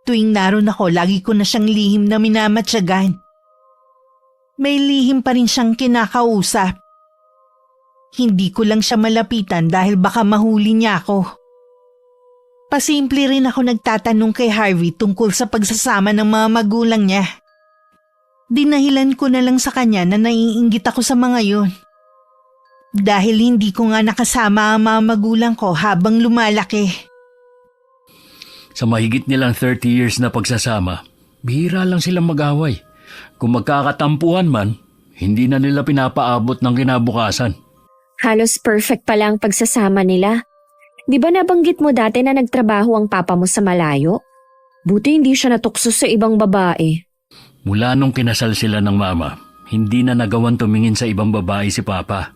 tuwing naroon ako, lagi ko na siyang lihim na minamatyagan. May lihim pa rin siyang kinakausap. Hindi ko lang siya malapitan dahil baka mahuli niya ako. Pasimple rin ako nagtatanong kay Harvey tungkol sa pagsasama ng mga magulang niya. Dinahilan ko na lang sa kanya na naiinggit ako sa mga yun. Dahil hindi ko nga nakasama ang mga magulang ko habang lumalaki. Sa mahigit nilang 30 years na pagsasama, bihira lang silang mag-away. Kung magkakatampuhan man, hindi na nila pinapaabot ng kinabukasan. Halos perfect pala ang pagsasama nila. Di ba nabanggit mo dati na nagtrabaho ang papa mo sa malayo? Buti hindi siya natukso sa ibang babae. Mula nung kinasal sila ng mama, hindi na nagawan tumingin sa ibang babae si papa.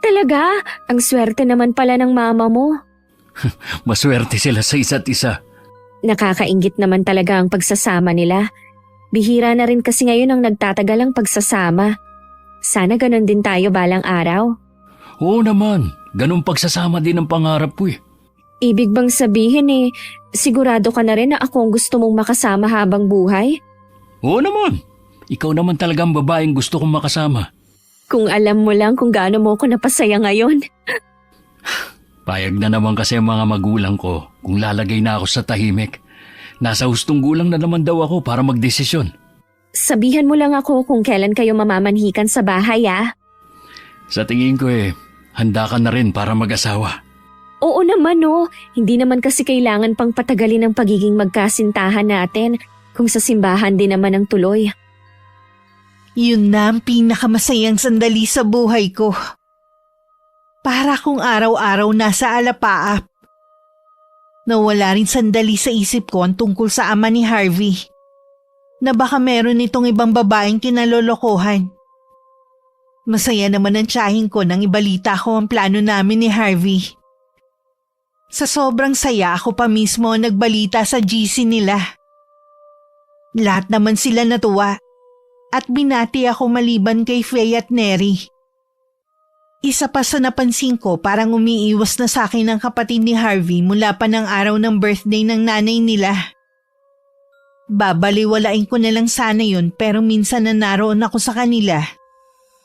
Talaga? Ang swerte naman pala ng mama mo. Maswerte sila sa isa't isa. Nakakainggit naman talaga ang pagsasama nila. Bihira na rin kasi ngayon ang nagtatagal ang pagsasama. Sana ganun din tayo balang araw. Oo naman, ganun pagsasama din ang pangarap ko eh. Ibig bang sabihin sigurado ka na rin na ako ang gusto mong makasama habang buhay? Oo naman, ikaw naman talagang babaeng gusto kong makasama. Kung alam mo lang kung gaano mo ako napasaya ngayon. Payag na naman kasi ang mga magulang ko kung lalagay na ako sa tahimik. Nasa hustong gulang na naman daw ako para magdesisyon. Sabihan mo lang ako kung kailan kayo mamamanhikan sa bahay Sa tingin ko handa ka na rin para mag-asawa. Oo naman hindi naman kasi kailangan pang patagalin ang pagiging magkasintahan natin kung sa simbahan din naman ang tuloy. Yun na ang pinakamasayang sandali sa buhay ko. Para kung araw-araw nasa alapaap. Nawala rin sandali sa isip ko ang tungkol sa ama ni Harvey. Na baka meron itong ibang babaeng kinalolokohan. Masaya naman ang tiyahin ko nang ibalita ko ang plano namin ni Harvey. Sa sobrang saya ako pa mismo nagbalita sa GC nila. Lahat naman sila natuwa at binati ako maliban kay Faye at Neri. Isa pa sa napansin ko parang umiiwas na sa akin ang kapatid ni Harvey mula pa ng araw ng birthday ng nanay nila. Babaliwalain ko na lang sana yun pero minsan na naroon ako sa kanila,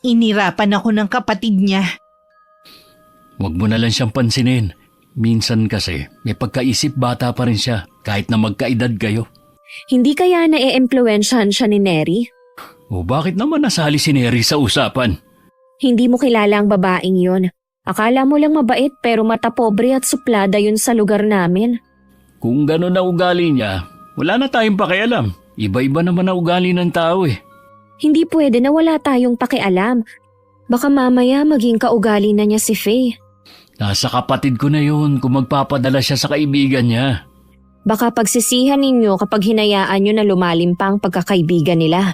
inirapan ako ng kapatid niya. Huwag mo na lang siyang pansinin. Minsan kasi may pagkaisip bata pa rin siya kahit na magkaedad kayo. Hindi kaya na-e-impluensyahan siya ni Neri? O bakit naman nasali si Neri sa usapan? Hindi mo kilala ang babaeng yun. Akala mo lang mabait pero mata pobre at suplada yun sa lugar namin. Kung gano'n na ugali niya, wala na tayong pakialam. Iba-iba naman na ugali ng tao eh. Hindi pwede na wala tayong pakialam. Baka mamaya maging kaugali na niya si Faye. Nasa kapatid ko na yun kung magpapadala siya sa kaibigan niya. Baka pagsisihan ninyo kapag hinayaan nyo na lumalim pa ang pagkakaibigan nila.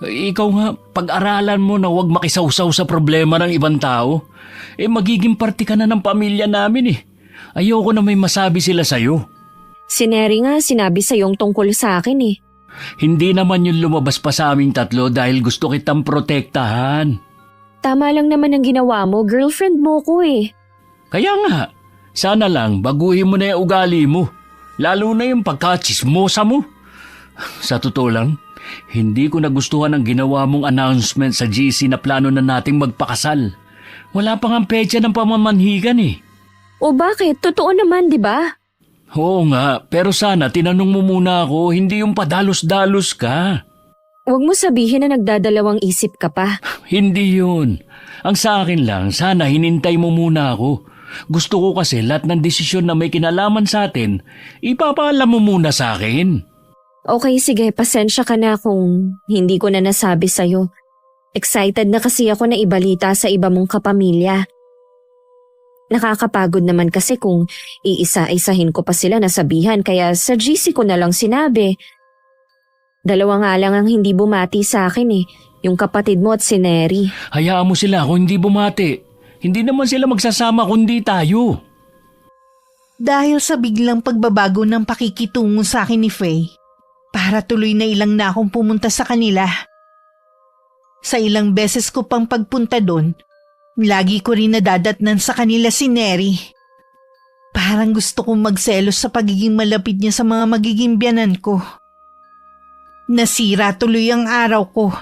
Ikaw nga, pag-aralan mo na huwag makisawsaw sa problema ng ibang tao. Magiging parte ka na ng pamilya namin eh. Ayoko na may masabi sila sa'yo. Si Neri nga sinabi sa'yong tungkol sa akin eh. Hindi naman yun lumabas pa sa aming tatlo dahil gusto kitang protektahan. Tama lang naman ang ginawa mo, girlfriend mo ko eh. Kaya nga, sana lang baguhin mo na yung ugali mo. Lalo na yung pagkachismosa mo. Sa totoo lang, hindi ko nagustuhan ang ginawa mong announcement sa GC na plano na nating magpakasal. Wala pang ang petsa ng pamamanhigan eh. O bakit? Totoo naman, di ba? Oo nga, pero sana tinanong mo muna ako, hindi yung padalos-dalos ka. Huwag mo sabihin na nagdadalawang isip ka pa. Hindi yun. Ang sa akin lang, sana hinintay mo muna ako. Gusto ko kasi lahat ng desisyon na may kinalaman sa atin, ipapaalam mo muna sa akin. Okay, sige, pasensya ka na kung hindi ko na nasabi sa'yo. Excited na kasi ako na ibalita sa iba mong kapamilya. Nakakapagod naman kasi kung iisa-isahin ko pa sila nasabihan kaya sa GC ko na lang sinabi. Dalawa nga lang ang hindi bumati sa akin eh, yung kapatid mo at si Neri. Hayaan mo sila kung hindi bumati. Hindi naman sila magsasama kundi tayo. Dahil sa biglang pagbabago ng pakikitungo sa akin ni Faye, para tuloy na ilang na akong pumunta sa kanila. Sa ilang beses ko pang pagpunta doon, lagi ko rin nadadatnan sa kanila si Neri. Parang gusto kong magselos sa pagiging malapit niya sa mga magiging biyanan ko. Nasira tuloy ang araw ko.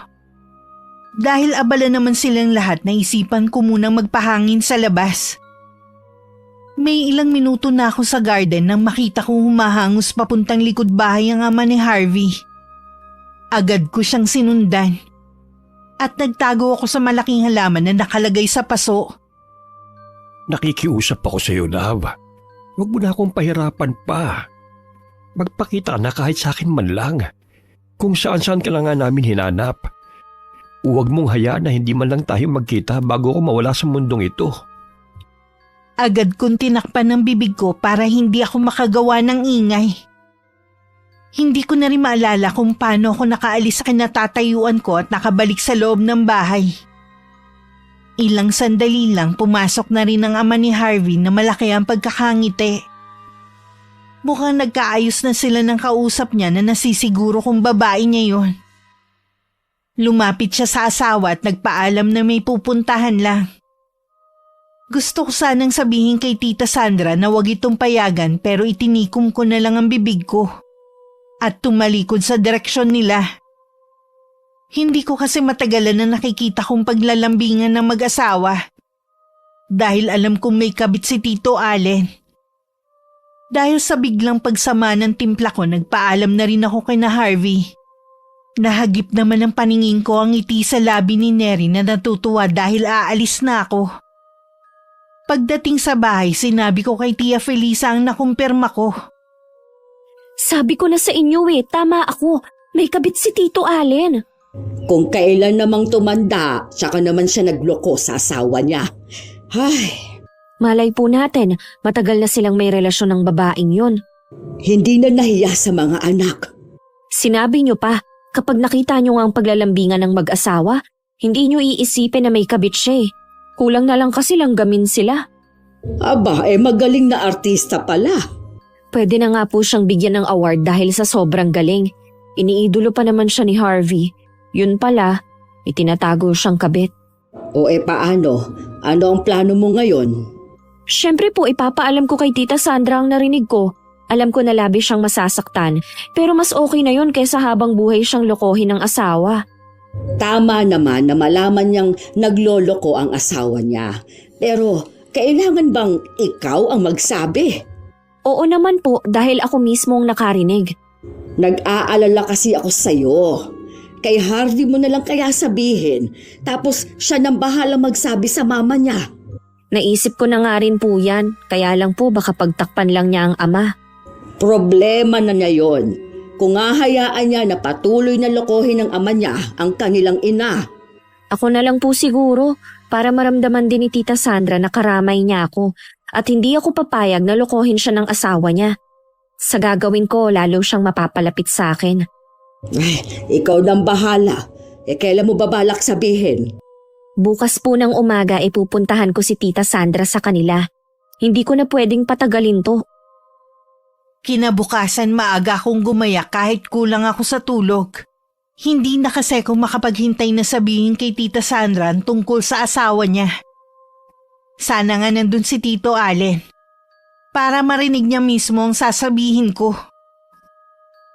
Dahil abala naman silang lahat, naisipan ko munang magpahangin sa labas. May ilang minuto na ako sa garden nang makita kong humahangos papuntang likod bahay ang ama ni Harvey. Agad ko siyang sinundan. At nagtago ako sa malaking halaman na nakalagay sa paso. Nakikiusap ako sa iyo, Nav. Huwag mo na akong pahirapan pa. Magpakita ka na kahit sa akin man lang. Kung saan-saan ka na nga namin hinanap. Huwag mong hayaan na hindi man lang tayo magkita bago ako mawala sa mundong ito. Agad kong tinakpan ng bibig ko para hindi ako makagawa ng ingay. Hindi ko na rin maalala kung paano ako nakaalis sa kinatatayuan ko at nakabalik sa loob ng bahay. Ilang sandali lang pumasok na rin ang ama ni Harvey na malaki ang pagkakangiti. Mukhang nagkaayos na sila ng kausap niya na nasisiguro kung babae niya yon. Lumapit siya sa asawa at nagpaalam na may pupuntahan lang. Gusto ko sanang sabihin kay Tita Sandra na wag itong payagan pero itinikom ko na lang ang bibig ko at tumalikod sa direksyon nila. Hindi ko kasi matagalan na nakikita kong paglalambingan ng mag-asawa dahil alam kong may kabit si Tito Allen. Dahil sa biglang pagsama ng timpla ko, nagpaalam na rin ako kay na Harvey. Nahagip naman ng paningin ko ang ngiti sa labi ni Neri na natutuwa dahil aalis na ako. Pagdating sa bahay, sinabi ko kay Tia Felisa ang nakumpirma ko. Sabi ko na sa inyo eh, tama ako. May kabit si Tito Allen. Kung kailan namang tumanda, tsaka naman siya nagloko sa asawa niya. Ay, Malay po natin, matagal na silang may relasyon ng babaeng yun. hindi na nahiya sa mga anak. Sinabi nyo pa, kapag nakita nyo ang paglalambingan ng mag-asawa, hindi nyo iisipin na may kabit siya eh. Kulang na lang kasi langgamin sila. Aba, magaling na artista pala. Pwede na nga po siyang bigyan ng award dahil sa sobrang galing. Iniidolo pa naman siya ni Harvey. Yun pala, itinatago siyang kabit. O paano? Ano ang plano mo ngayon? Siyempre po ipapaalam ko kay Tita Sandra ang narinig ko. Alam ko na labi siyang masasaktan, pero mas okay na yun kaysa habang buhay siyang lokohin ng asawa. Tama naman na malaman niyang nagloloko ang asawa niya. Pero kailangan bang ikaw ang magsabi? Oo naman po dahil ako mismo ang nakarinig. Nag-aalala kasi ako sa'yo. Kay Harvey mo na lang kaya sabihin, tapos siya nang bahala magsabi sa mama niya. Naisip ko na nga rin po yan, kaya lang po baka pagtakpan lang niya ang ama. Problema na niya yon. Kung hahayaan niya na patuloy na lokohin ng ama niya ang kanilang ina. Ako na lang po siguro para maramdaman din ni Tita Sandra na karamay niya ako at hindi ako papayag na lokohin siya ng asawa niya. Sa gagawin ko, lalo siyang mapapalapit sa akin. Ikaw nang bahala. Kailan mo babalak sabihin? Bukas po ng umaga ipupuntahan ko si Tita Sandra sa kanila. Hindi ko na pwedeng patagalin to. Kinabukasan maaga akong gumaya kahit kulang ako sa tulog. Hindi na kasi ako makapaghintay na sabihin kay Tita Sandra ang tungkol sa asawa niya. Sana nga nandun si Tito Allen para marinig niya mismo ang sasabihin ko.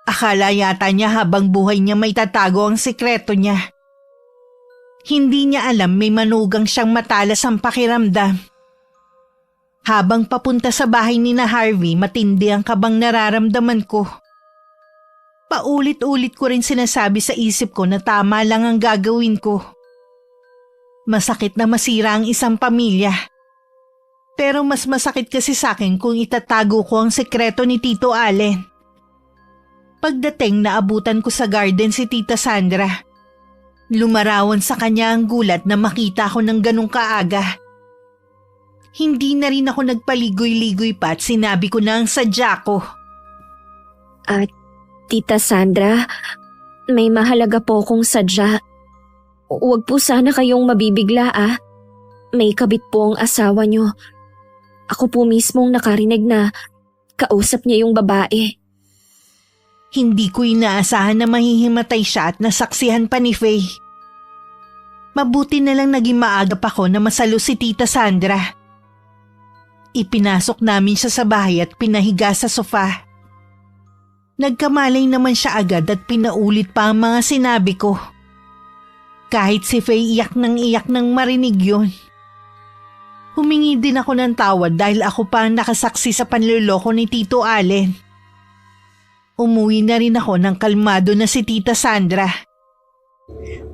Akala yata niya habang buhay niya may tatago ang sekreto niya. Hindi niya alam may manugang siyang matalas ang pakiramdam. Habang papunta sa bahay ni na Harvey, matindi ang kabang nararamdaman ko. Paulit-ulit ko rin sinasabi sa isip ko na tama lang ang gagawin ko. Masakit na masira ang isang pamilya. Pero mas masakit kasi sa akin kung itatago ko ang sekreto ni Tito Allen. Pagdating naabutan ko sa garden si Tita Sandra. Lumarawan sa kanya ang gulat na makita ko ng ganong kaaga. Hindi na rin ako nagpaligoy-ligoy pa at sinabi ko na ang sadya ko. Tita Sandra, may mahalaga po akong sadya. Huwag po sana kayong mabibigla May kabit po ang asawa niyo. Ako po mismong nakarinig na kausap niya yung babae. Hindi ko inaasahan na mahihimatay siya at nasaksihan pa ni Faye. Mabuti na lang naging maagap ako na masalo si Tita Sandra. Ipinasok namin siya sa bahay at pinahiga sa sofa. Nagkamalay naman siya agad at pinaulit pa ang mga sinabi ko. Kahit si Faye iyak nang marinig yun. Humingi din ako ng tawad dahil ako pa ang nakasaksi sa panluloko ni Tito Allen. Umuwi na rin ako ng kalmado na si Tita Sandra.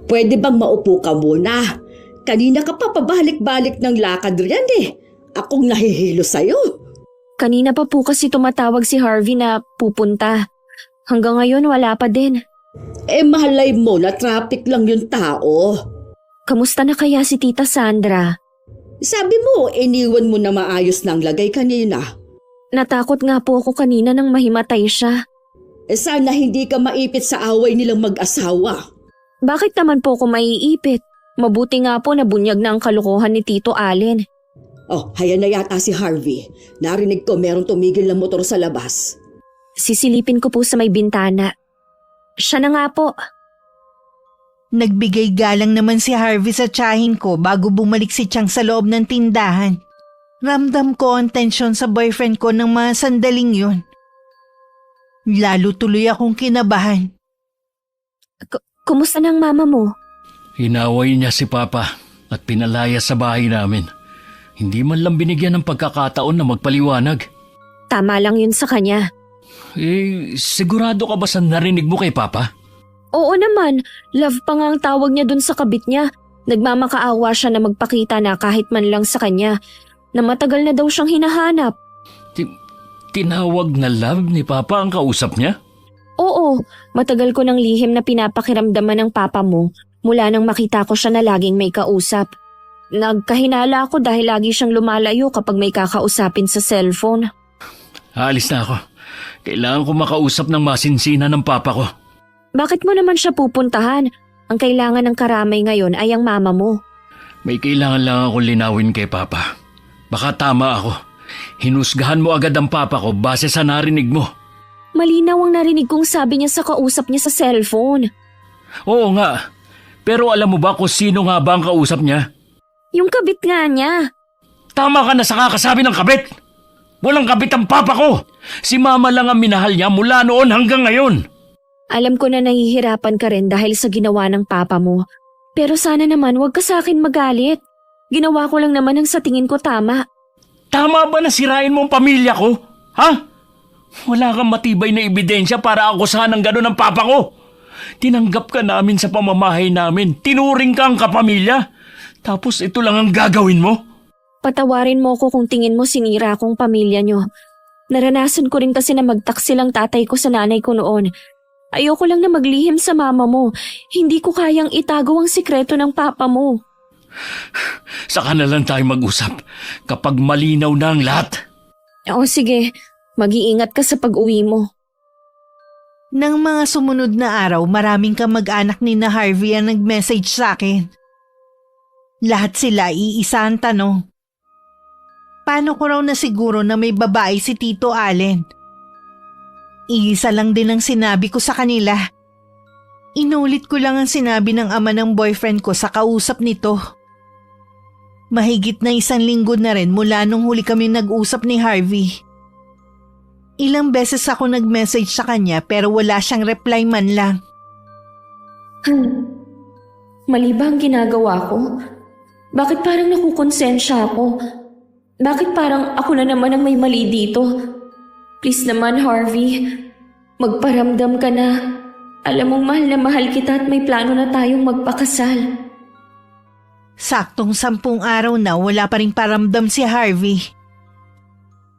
Pwede bang maupo ka muna? Kanina ka pa pabalik-balik ng lakad riyan Akong nahihilo sa'yo. Kanina pa po kasi tumatawag si Harvey na pupunta. Hanggang ngayon wala pa din. Mahalay mo na traffic lang yung tao. Kamusta na kaya si Tita Sandra? Sabi mo, iniwan mo na maayos ng lagay kanina. Natakot nga po ako kanina nang mahimatay siya. Sana hindi ka maipit sa away nilang mag-asawa. Bakit naman po ako maiipit? Mabuti nga po na bunyag na ang kalokohan ni Tito Allen. Haya na yata si Harvey. Narinig ko merong tumigil ng motor sa labas. Sisilipin ko po sa may bintana. Siya na nga po. Nagbigay galang naman si Harvey sa tiyahin ko bago bumalik si Chang sa loob ng tindahan. Ramdam ko ang tensyon sa boyfriend ko ng mga sandaling yun. Lalo tuloy akong kinabahan. Kumusta ng mama mo? Hinaway niya si Papa at pinalaya sa bahay namin. Hindi man lang binigyan ng pagkakataon na magpaliwanag. Tama lang yun sa kanya. Sigurado ka ba sa narinig mo kay Papa? Oo naman, love pa nga ang tawag niya dun sa kabit niya. Nagmamakaawa siya na magpakita na kahit man lang sa kanya, na matagal na daw siyang hinahanap. Tinawag na love ni Papa ang kausap niya? Oo, matagal ko ng lihim na pinapakiramdaman ng papa mo mula nang makita ko siya na laging may kausap. Nagkahinala ako dahil lagi siyang lumalayo kapag may kakausapin sa cellphone. Aalis na ako. Kailangan ko makausap ng masinsinan ng Papa ko. Bakit mo naman siya pupuntahan? Ang kailangan ng karamay ngayon ay ang mama mo. May kailangan lang akong linawin kay Papa. Baka tama ako. Hinusgahan mo agad ang Papa ko base sa narinig mo. Malinaw ang narinig kong sabi niya sa kausap niya sa cellphone. Oo nga. Pero alam mo ba kung sino nga ba ang kausap niya? Yung kabit nga niya. Tama ka na sa kakasabi ng kabit! Walang kabit ang papa ko. Si mama lang ang minahal niya mula noon hanggang ngayon. Alam ko na nahihirapan ka rin dahil sa ginawa ng papa mo. Pero sana naman wag ka sa akin magalit. Ginawa ko lang naman ang sa tingin ko tama. Tama ba na sirain mo ang pamilya ko? Ha? Wala kang matibay na ebidensya para akusahan ng gano'n ng papa ko. Tinanggap ka namin sa pamamahay namin. Tinuring ka ang kapamilya. Tapos ito lang ang gagawin mo? Patawarin mo ko kung tingin mo sinira kong pamilya nyo. Naranasan ko rin kasi na magtaksil ang tatay ko sa nanay ko noon. Ayoko lang na maglihim sa mama mo. Hindi ko kayang itago ang sikreto ng papa mo. Saka na lang tayo mag-usap kapag malinaw na ang lahat. O sige, mag-iingat ka sa pag-uwi mo. Nang mga sumunod na araw, maraming kamag-anak ni na Harvey ang nag-message sa akin. Lahat sila iisa ang tanong. Paano ko raw nasiguro na may babae si Tito Allen? Iisa lang din ang sinabi ko sa kanila. Inulit ko lang ang sinabi ng ama ng boyfriend ko sa kausap nito. Mahigit na 1 linggo na rin mula nung huli kami nag-usap ni Harvey. Ilang beses ako nag-message sa kanya pero wala siyang reply man lang. Mali ba ang ginagawa ko? Bakit parang nakukonsensya ako? Bakit parang ako na naman ang may mali dito? Please naman, Harvey. Magparamdam ka na. Alam mong mahal na mahal kita at may plano na tayong magpakasal. Saktong 10 araw na wala pa rin paramdam si Harvey.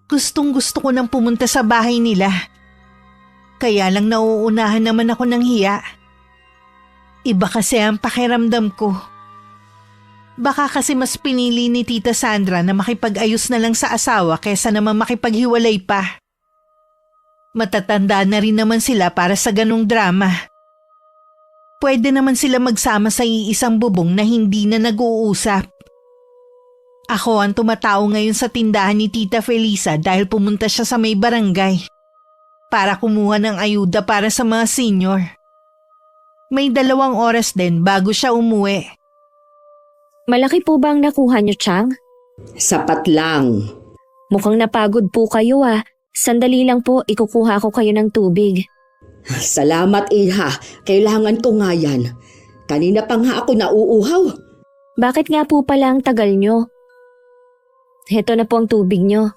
Gustong gusto ko nang pumunta sa bahay nila. Kaya lang nauunahan naman ako ng hiya. Iba kasi ang pakiramdam ko. Baka kasi mas pinili ni Tita Sandra na makipag-ayos na lang sa asawa kaysa naman makipaghiwalay pa. Matatanda na rin naman sila para sa ganong drama. Pwede naman sila magsama sa iisang bubong na hindi na nag-uusap. Ako ang tumatao ngayon sa tindahan ni Tita Felisa dahil pumunta siya sa may barangay para kumuha ng ayuda para sa mga senior. May 2 oras din bago siya umuwi. Malaki po ba ang nakuha niyo, Chang? Sapat lang. Mukhang napagod po kayo ah. Sandali lang po, ikukuha ko kayo ng tubig. Salamat, Iha. Kailangan ko nga yan. Kanina pa nga ako nauuhaw. Bakit nga po pala ang tagal nyo? Heto na po ang tubig nyo.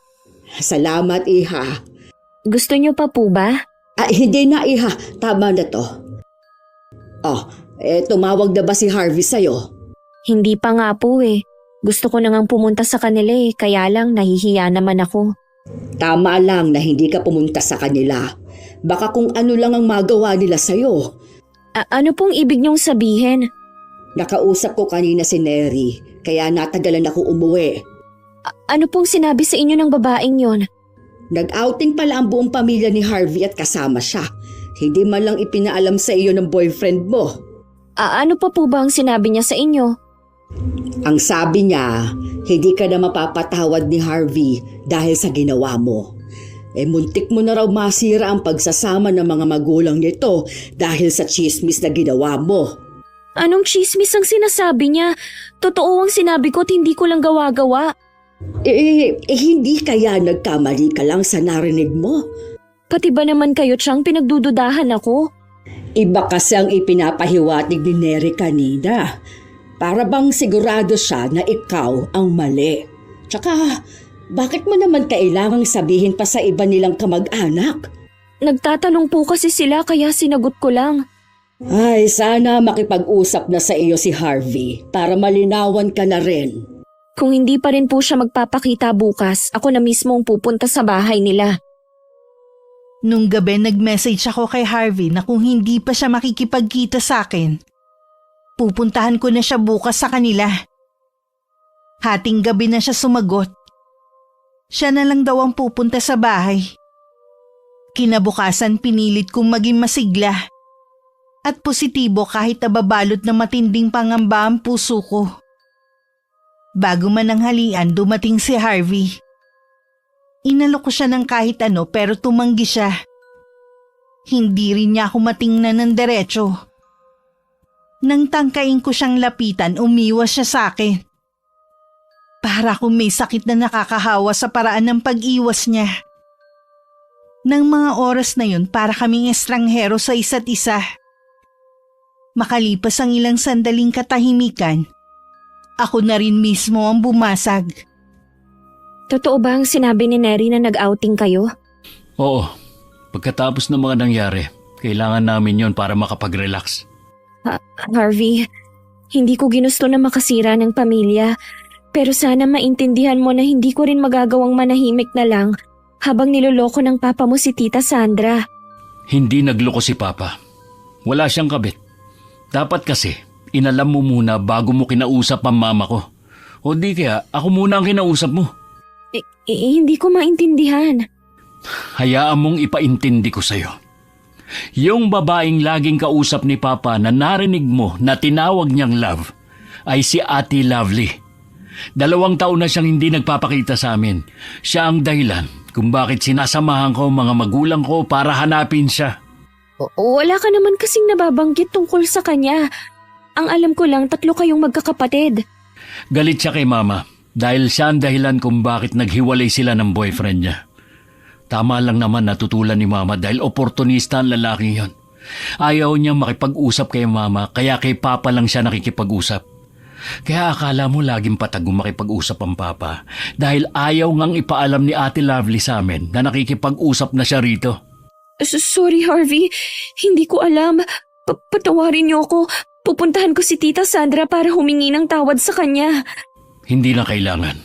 Salamat, Iha. Gusto nyo pa po ba? Hindi na, Iha. Tama na to. Tumawag na ba si Harvey sa'yo? Hindi pa nga po eh. Gusto ko na ngang pumunta sa kanila eh, kaya lang nahihiya naman ako. Tama lang na hindi ka pumunta sa kanila. Baka kung ano lang ang magawa nila sa'yo. Ano pong ibig niyong sabihin? Nakausap ko kanina si Neri, kaya natagalan ako umuwi. Ano pong sinabi sa inyo ng babaeng yon? Nag-outing pala ang buong pamilya ni Harvey at kasama siya. Hindi man lang ipinaalam sa iyo ng boyfriend mo. Ano pa po ba ang sinabi niya sa inyo? Ang sabi niya, hindi ka na mapapatawad ni Harvey dahil sa ginawa mo. Muntik mo na raw masira ang pagsasama ng mga magulang nito dahil sa chismis na ginawa mo. Anong chismis ang sinasabi niya? Totoo ang sinabi ko at hindi ko lang gawa-gawa. Hindi kaya nagkamali ka lang sa narinig mo? Pati ba naman kayo, Chang, pinagdududahan ako? Iba kasi ang ipinapahiwatig ni Neri kanina. Para bang sigurado siya na ikaw ang mali. Tsaka, bakit mo naman kailangang sabihin pa sa iba nilang kamag-anak? Nagtatanong po kasi sila kaya sinagot ko lang. Ay, sana makipag-usap na sa iyo si Harvey para malinawan ka na rin. Kung hindi pa rin po siya magpapakita bukas, ako na mismo ang pupunta sa bahay nila. Nung gabi nag-message ako kay Harvey na kung hindi pa siya makikipagkita sa akin, pupuntahan ko na siya bukas sa kanila. Hating gabi na siya sumagot. Siya na lang daw ang pupunta sa bahay. Kinabukasan pinilit kong maging masigla at positibo kahit nababalot na matinding pangamba ang puso ko. Bago man ang halian, dumating si Harvey. Inalok ko siya ng kahit ano pero tumanggi siya. Hindi rin niya ako matingnan ng diretso. Nang tangkain ko siyang lapitan, umiwas siya sa akin. Para akong may sakit na nakakahawa sa paraan ng pag-iwas niya. Nang mga oras na yun para kaming estranghero sa isa't isa. Makalipas ang ilang sandaling katahimikan, ako na rin mismo ang bumasag. Totoo ba ang sinabi ni Neri na nag-outing kayo? Oo, pagkatapos ng mga nangyari, kailangan namin yon para makapag-relax. Harvey, hindi ko ginusto na makasira ng pamilya, pero sana maintindihan mo na hindi ko rin magagawang manahimik na lang habang niloloko ng papa mo si Tita Sandra. Hindi nagloko si Papa. Wala siyang kabit. Dapat kasi, inalam mo muna bago mo kinausap ang mama ko. O di kaya, ako muna ang kinausap mo. Hindi ko maintindihan. Hayaan mong ipaintindi ko sa'yo. Yung babaeng laging kausap ni Papa na narinig mo na tinawag niyang love ay si Ate Lovely. 2 taon na siyang hindi nagpapakita sa amin. Siya ang dahilan kung bakit sinasamahan ko mga magulang ko para hanapin siya. Wala ka naman kasing nababanggit tungkol sa kanya. Ang alam ko lang 3 kayong magkakapatid. Galit siya kay Mama dahil siya ang dahilan kung bakit naghiwalay sila ng boyfriend niya. Tama lang naman natutulan ni Mama dahil oportunista ang lalaking yon. Ayaw niya makipag-usap kay Mama kaya kay Papa lang siya nakikipag-usap. Kaya akala mo laging patagong makipag-usap ang Papa dahil ayaw ngang ipaalam ni Ate Lovely sa amin na nakikipag-usap na siya rito. Sorry Harvey, hindi ko alam. Patawarin niyo ako. Pupuntahan ko si Tita Sandra para humingi ng tawad sa kanya. Hindi na kailangan.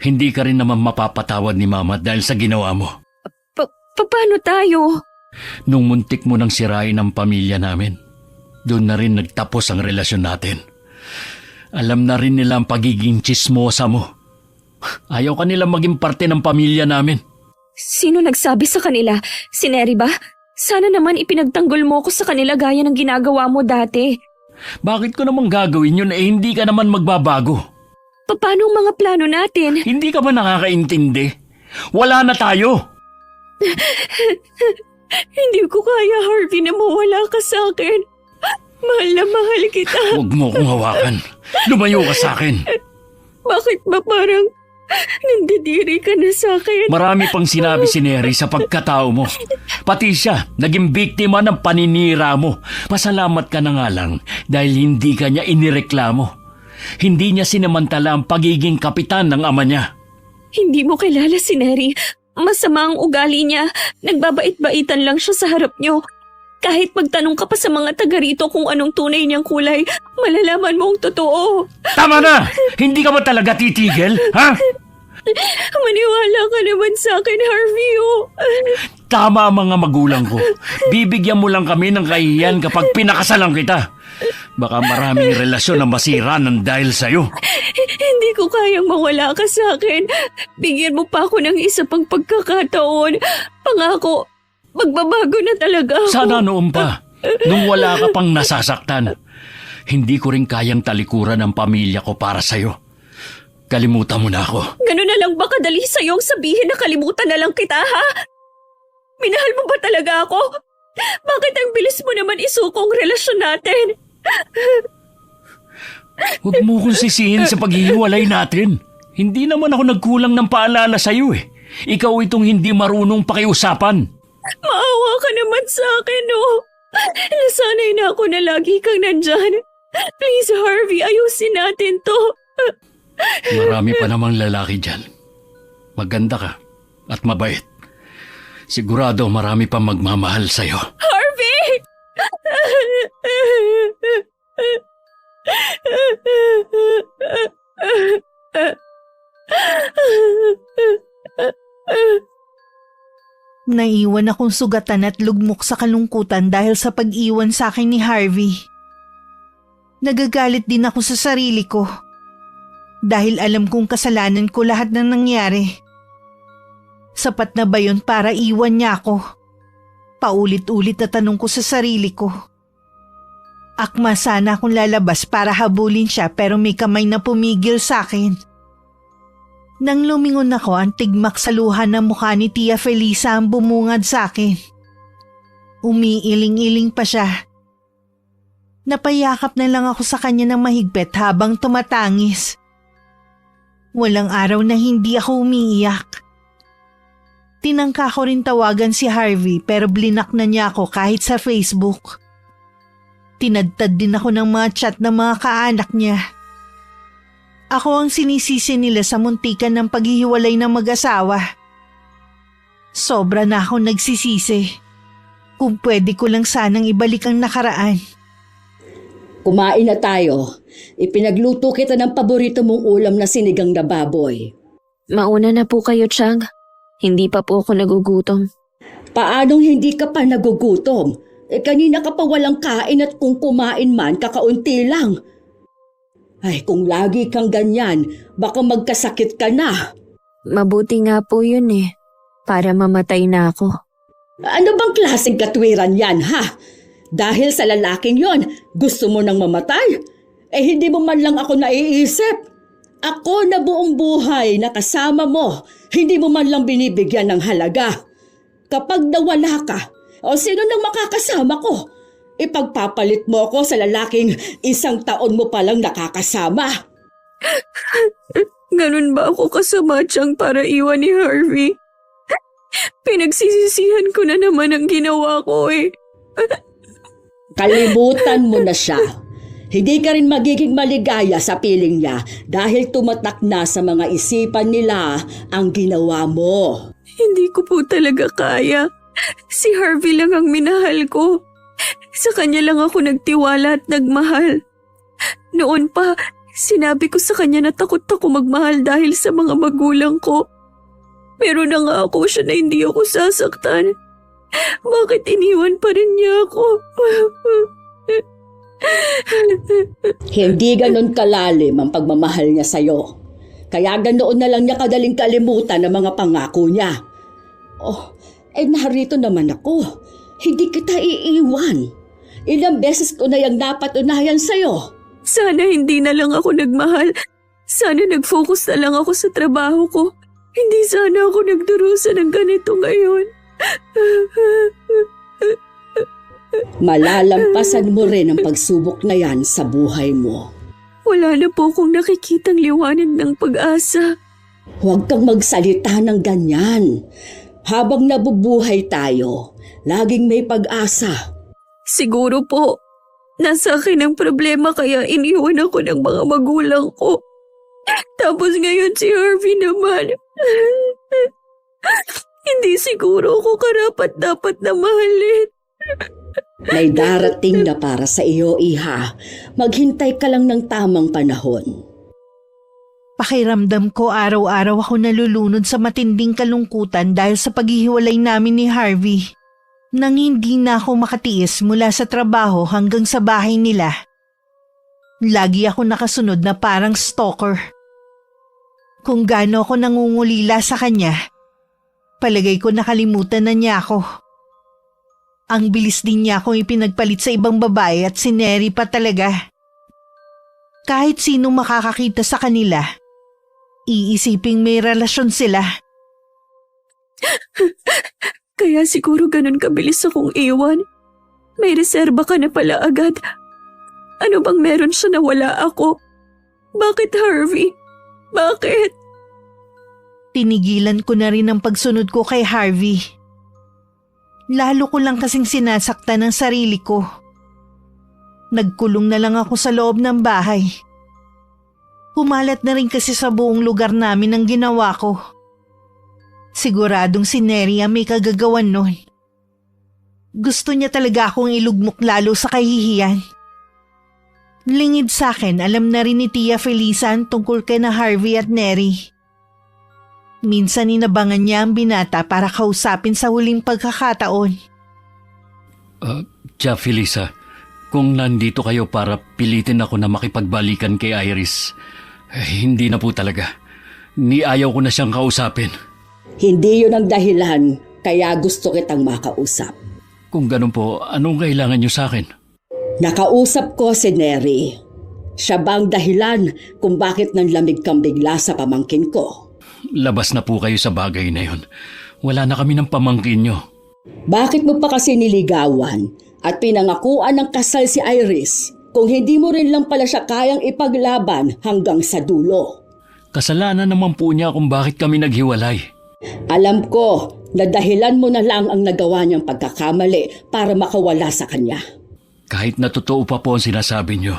Hindi ka rin naman mapapatawad ni Mama dahil sa ginawa mo. Paano tayo? Nung muntik mo nang sirain ang pamilya namin, doon na rin nagtapos ang relasyon natin. Alam na rin nila ang pagiging tsismosa mo. Ayaw ka nila maging parte ng pamilya namin. Sino nagsabi sa kanila? Si Neri ba? Sana naman ipinagtanggol mo ko sa kanila gaya ng ginagawa mo dati. Bakit ko namang gagawin yun hindi ka naman magbabago? Paano ang mga plano natin? Hindi ka ba nakakaintindi? Wala na tayo! Hindi ko kaya, Harvey, na mawala ka sa akin. Mahal na mahal kita. Huwag mo kong hawakan. Lumayo ka sa akin. Bakit ba parang nandidiri ka na sa akin? Marami pang sinabi si Neri sa pagkatao mo. Pati siya, naging biktima ng paninira mo. Pasalamat ka na nga lang dahil hindi ka niya inireklamo. Hindi niya sinamantala ang pagiging kapitan ng ama niya. Hindi mo kilala si Neri. Masama ang ugali niya. Nagbabait-baitan lang siya sa harap niyo. Kahit magtanong ka pa sa mga taga rito kung anong tunay niyang kulay, malalaman mo ang totoo. Tama na! Hindi ka ba talaga titigil? Ha? Maniwala ka naman sa akin, Harvey. Tama ang mga magulang ko. Bibigyan mo lang kami ng kahihiyan kapag pinakasalan kita. Baka maraming relasyon na masira ng dahil sa'yo. Hindi ko kayang mawala ka sa akin. Bigyan mo pa ako ng isa pang pagkakataon. Pangako, magbabago na talaga ako. Sana noon pa, nung wala ka pang nasasaktan. Hindi ko rin kayang talikuran ang pamilya ko para sa'yo. Kalimutan mo na ako. Ganun na lang ba kadali sa'yo ang sabihin na kalimutan na lang kita, ha? Minahal mo ba talaga ako? Bakit ang bilis mo naman isuko ang relasyon natin? Huwag mo kong sisihin sa paghihiwalay natin. Hindi naman ako nagkulang ng paalala sa'yo eh. Ikaw itong hindi marunong pakiusapan. Maawa ka naman sa akin, oh. Nasanay na ako na lagi kang nandyan. Please, Harvey, ayusin natin to. Marami pa namang lalaki dyan. Maganda ka at mabait. Sigurado marami pa magmamahal sa'yo. Harvey! Naiwan akong sugatan at lugmok sa kalungkutan dahil sa pag-iwan sa akin ni Harvey. Nagagalit din ako sa sarili ko dahil alam kong kasalanan ko lahat ng nangyari. Sapat na ba yun para iwan niya ako? Paulit-ulit na tanong ko sa sarili ko. Akma sana akong lalabas para habulin siya pero may kamay na pumigil sa akin. Nang lumingon ako, ang tigmak sa luha ng mukha ni Tia Felisa ang bumungad sa akin. Umiiling-iling pa siya. Napayakap na lang ako sa kanya ng mahigpit habang tumatangis. Walang araw na hindi ako umiiyak. Tinangka ko rin tawagan si Harvey pero blinak na niya ako kahit sa Facebook. Tinadtad din ako ng mga chat ng mga kaanak niya. Ako ang sinisisi nila sa muntikan ng paghihiwalay ng mag-asawa. Sobra na ako nagsisisi. Kung pwede ko lang sanang ibalik ang nakaraan. Kumain na tayo. Ipinagluto kita ng paborito mong ulam na sinigang na baboy. Mauna na po kayo, Chang. Hindi pa po ako nagugutom. Paanong hindi ka pa nagugutom? Kanina ka pa walang kain at kung kumain man, kakaunti lang. Ay, kung lagi kang ganyan, baka magkasakit ka na. Mabuti nga po yun eh. Para mamatay na ako. Ano bang klaseng katwiran yan, ha? Dahil sa lalaking yon, gusto mo nang mamatay? Hindi mo man lang ako naiisip. Ako na buong buhay na kasama mo, hindi mo man lang binibigyan ng halaga. Kapag nawala ka, o sino nang makakasama ko? Ipagpapalit mo ako sa lalaking 1 taon mo palang nakakasama. Ganun ba ako kasama, Chang, para iwan ni Harvey? Pinagsisisihan ko na naman ang ginawa ko eh. Kalimutan mo na siya. Hindi ka rin magiging maligaya sa piling niya dahil tumatak na sa mga isipan nila ang ginawa mo. Hindi ko po talaga kaya. Si Harvey lang ang minahal ko. Sa kanya lang ako nagtiwala at nagmahal. Noon pa, sinabi ko sa kanya na takot ako magmahal dahil sa mga magulang ko. Pero nangako siya na hindi ako sasaktan. Bakit iniwan pa rin niya ako? Hindi ganon kalalim ang pagmamahal niya sa'yo. Kaya ganoon na lang niya kadaling kalimutan ang mga pangako niya. Narito naman ako. Hindi kita iiwan. Ilang beses ko na yung napatunayan sa'yo. Sana hindi na lang ako nagmahal. Sana nag-focus na lang ako sa trabaho ko. Hindi sana ako nagdurusa ng ganito ngayon. Malalampasan mo rin ang pagsubok na yan sa buhay mo. Wala na po akong nakikitang liwanag ng pag-asa. Huwag kang magsalita ng ganyan. Habang nabubuhay tayo, laging may pag-asa. Siguro po, nasa akin ang problema kaya iniwan ako ng mga magulang ko. Tapos ngayon si Harvey naman. Hindi siguro ako karapat-dapat na mahalin. May darating na para sa iyo, iha. Maghintay ka lang ng tamang panahon. Pakiramdam ko araw-araw ako nalulunod sa matinding kalungkutan dahil sa paghihiwalay namin ni Harvey. Nang hindi na ako makatiis mula sa trabaho hanggang sa bahay nila. Lagi ako nakasunod na parang stalker. Kung gaano ako nangungulila sa kanya, palagay ko nakalimutan na niya ako. Ang bilis din niya akong ipinagpalit sa ibang babae at si Neri pa talaga. Kahit sino makakakita sa kanila, iisiping may relasyon sila. Kaya siguro ganun kabilis akong iwan. May reserba ka na pala agad. Ano bang meron siya na wala ako? Bakit, Harvey? Bakit? Tinigilan ko na rin ang pagsunod ko kay Harvey. Lalo ko lang kasing sinasaktan ang sarili ko. Nagkulong na lang ako sa loob ng bahay. Kumalat na rin kasi sa buong lugar namin ang ginawa ko. Siguradong si Neri ang may kagagawan nun. Gusto niya talaga akong ilugmok lalo sa kahihiyan. Lingid sa akin, alam na rin ni Tia Felisa ang tungkol kay na Harvey at Neri. Minsan inabangan niya ang binata para kausapin sa huling pagkakataon. Tia Felisa, kung nandito kayo para pilitin ako na makipagbalikan kay Iris, hindi na po talaga. Ayaw ko na siyang kausapin. Hindi yun ang dahilan kaya gusto kitang makausap. Kung ganun po, anong kailangan niyo sa akin? Nakausap ko si Neri. Siya bang dahilan kung bakit nanlamig kang bigla sa pamangkin ko? Labas na po kayo sa bagay na yun. Wala na kami ng pamangkin niyo. Bakit mo pa kasi niligawan at pinangakuan ng kasal si Iris kung hindi mo rin lang pala siya kayang ipaglaban hanggang sa dulo? Kasalanan naman po niya kung bakit kami naghiwalay. Alam ko na dahilan mo na lang ang nagawa niyang pagkakamali para makawala sa kanya. Kahit na totoo pa po ang sinasabi niyo,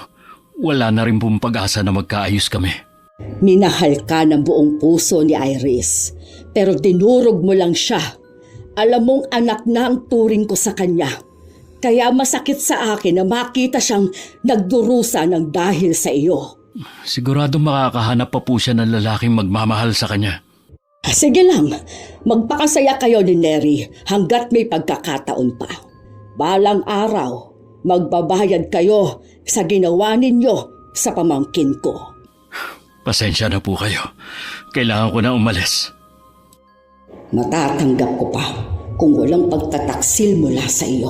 wala na rin pong pag-asa na magkaayos kami. Minahal ka ng buong puso ni Iris, pero dinurog mo lang siya. Alam mong anak na ang turing ko sa kanya. Kaya masakit sa akin na makita siyang nagdurusa ng dahil sa iyo. Sigurado makakahanap pa po siya ng lalaking magmamahal sa kanya. Sige lang, magpakasaya kayo ni Neri hanggat may pagkakataon pa. Balang araw, magbabayad kayo sa ginawa ninyo sa pamangkin ko. Pasensya na po kayo. Kailangan ko na umalis. Matatanggap ko pa kung walang pagtataksil mula sa iyo.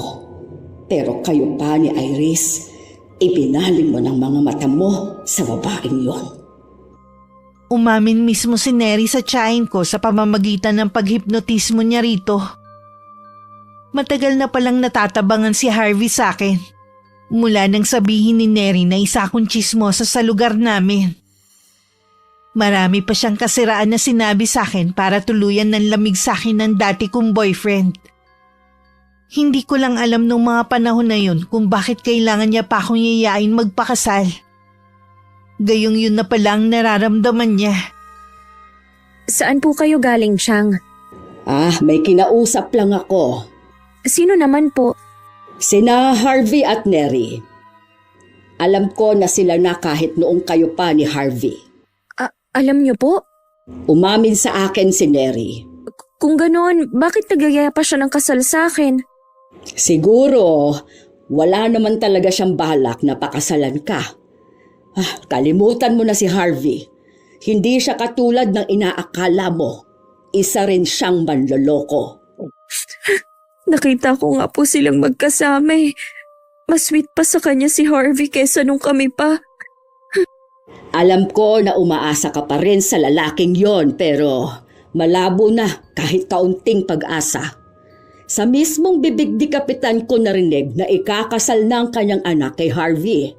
Pero kayo pa ni Iris, ibinaling mo ng mga mata mo sa babaeng yon. Umamin mismo si Neri sa tiyahin ko sa pamamagitan ng paghipnotismo niya rito. Matagal na palang natatabangan si Harvey sa akin. Mula nang sabihin ni Neri na isa akong tsismosa sa lugar namin. Marami pa siyang kasiraan na sinabi sa akin para tuluyan ng lamig sa akin ng dati kong boyfriend. Hindi ko lang alam nung mga panahon na yun kung bakit kailangan niya pa akong yayain magpakasal. Gayong yun na pala ang nararamdaman niya. Saan po kayo galing, Chang? May kinausap lang ako. Sino naman po? Sina Harvey at Neri. Alam ko na sila na kahit noong kayo pa ni Harvey. Alam niyo po? Umamin sa akin si Neri. Kung ganoon, bakit nagayaya pa siya ng kasal sa akin? Siguro, wala naman talaga siyang balak na pakasalan ka. Kalimutan mo na si Harvey. Hindi siya katulad ng inaakala mo. Isa rin siyang manloloko. Nakita ko nga po silang magkasama eh. Mas sweet pa sa kanya si Harvey kesa nung kami pa. Alam ko na umaasa ka pa rin sa lalaking yon pero malabo na kahit kaunting pag-asa. Sa mismong bibig ni Kapitan ko narinig na ikakasal na ang kanyang anak kay Harvey.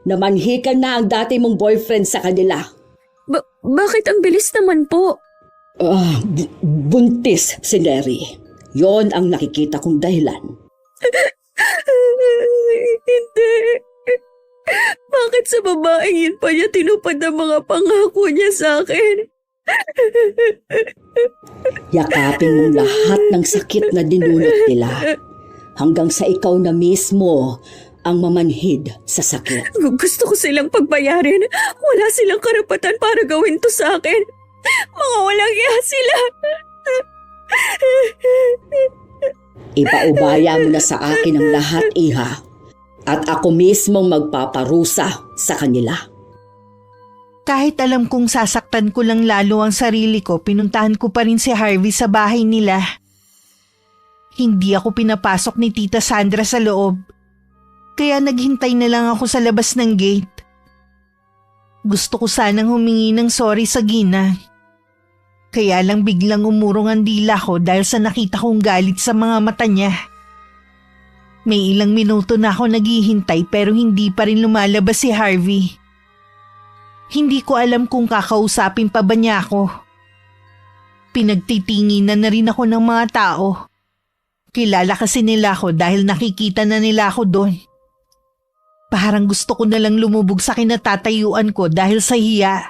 Namanhikan na ang dati mong boyfriend sa kanila. Bakit ang bilis naman po? Buntis si Neri. Yon ang nakikita kong dahilan. Hindi. Bakit sa babaeng yun pa niya tinupad ang mga pangako niya sa akin? Yakapin mong lahat ng sakit na dinulot nila hanggang sa ikaw na mismo ang mamanhid sa sakit. Gusto ko silang pagbayarin. Wala silang karapatan para gawin to sa akin. Mga walang iya sila. Ipaubaya mo na sa akin ang lahat, Iha. At ako mismong magpaparusa sa kanila. Kahit alam kong sasaktan ko lang lalo ang sarili ko, pinuntahan ko pa rin si Harvey sa bahay nila. Hindi ako pinapasok ni Tita Sandra sa loob. Kaya naghintay na lang ako sa labas ng gate. Gusto ko sanang humingi ng sorry sa ginang. Kaya lang biglang umurong ang dila ko dahil sa nakita kong galit sa mga mata niya. May ilang minuto na ako naghihintay pero hindi pa rin lumalabas si Harvey. Hindi ko alam kung kakausapin pa ba niya ako. Pinagtitinginan na rin ako ng mga tao. Kilala kasi nila ako dahil nakikita na nila ako doon. Parang gusto ko na lang lumubog sa kinatatayuan ko dahil sa hiya.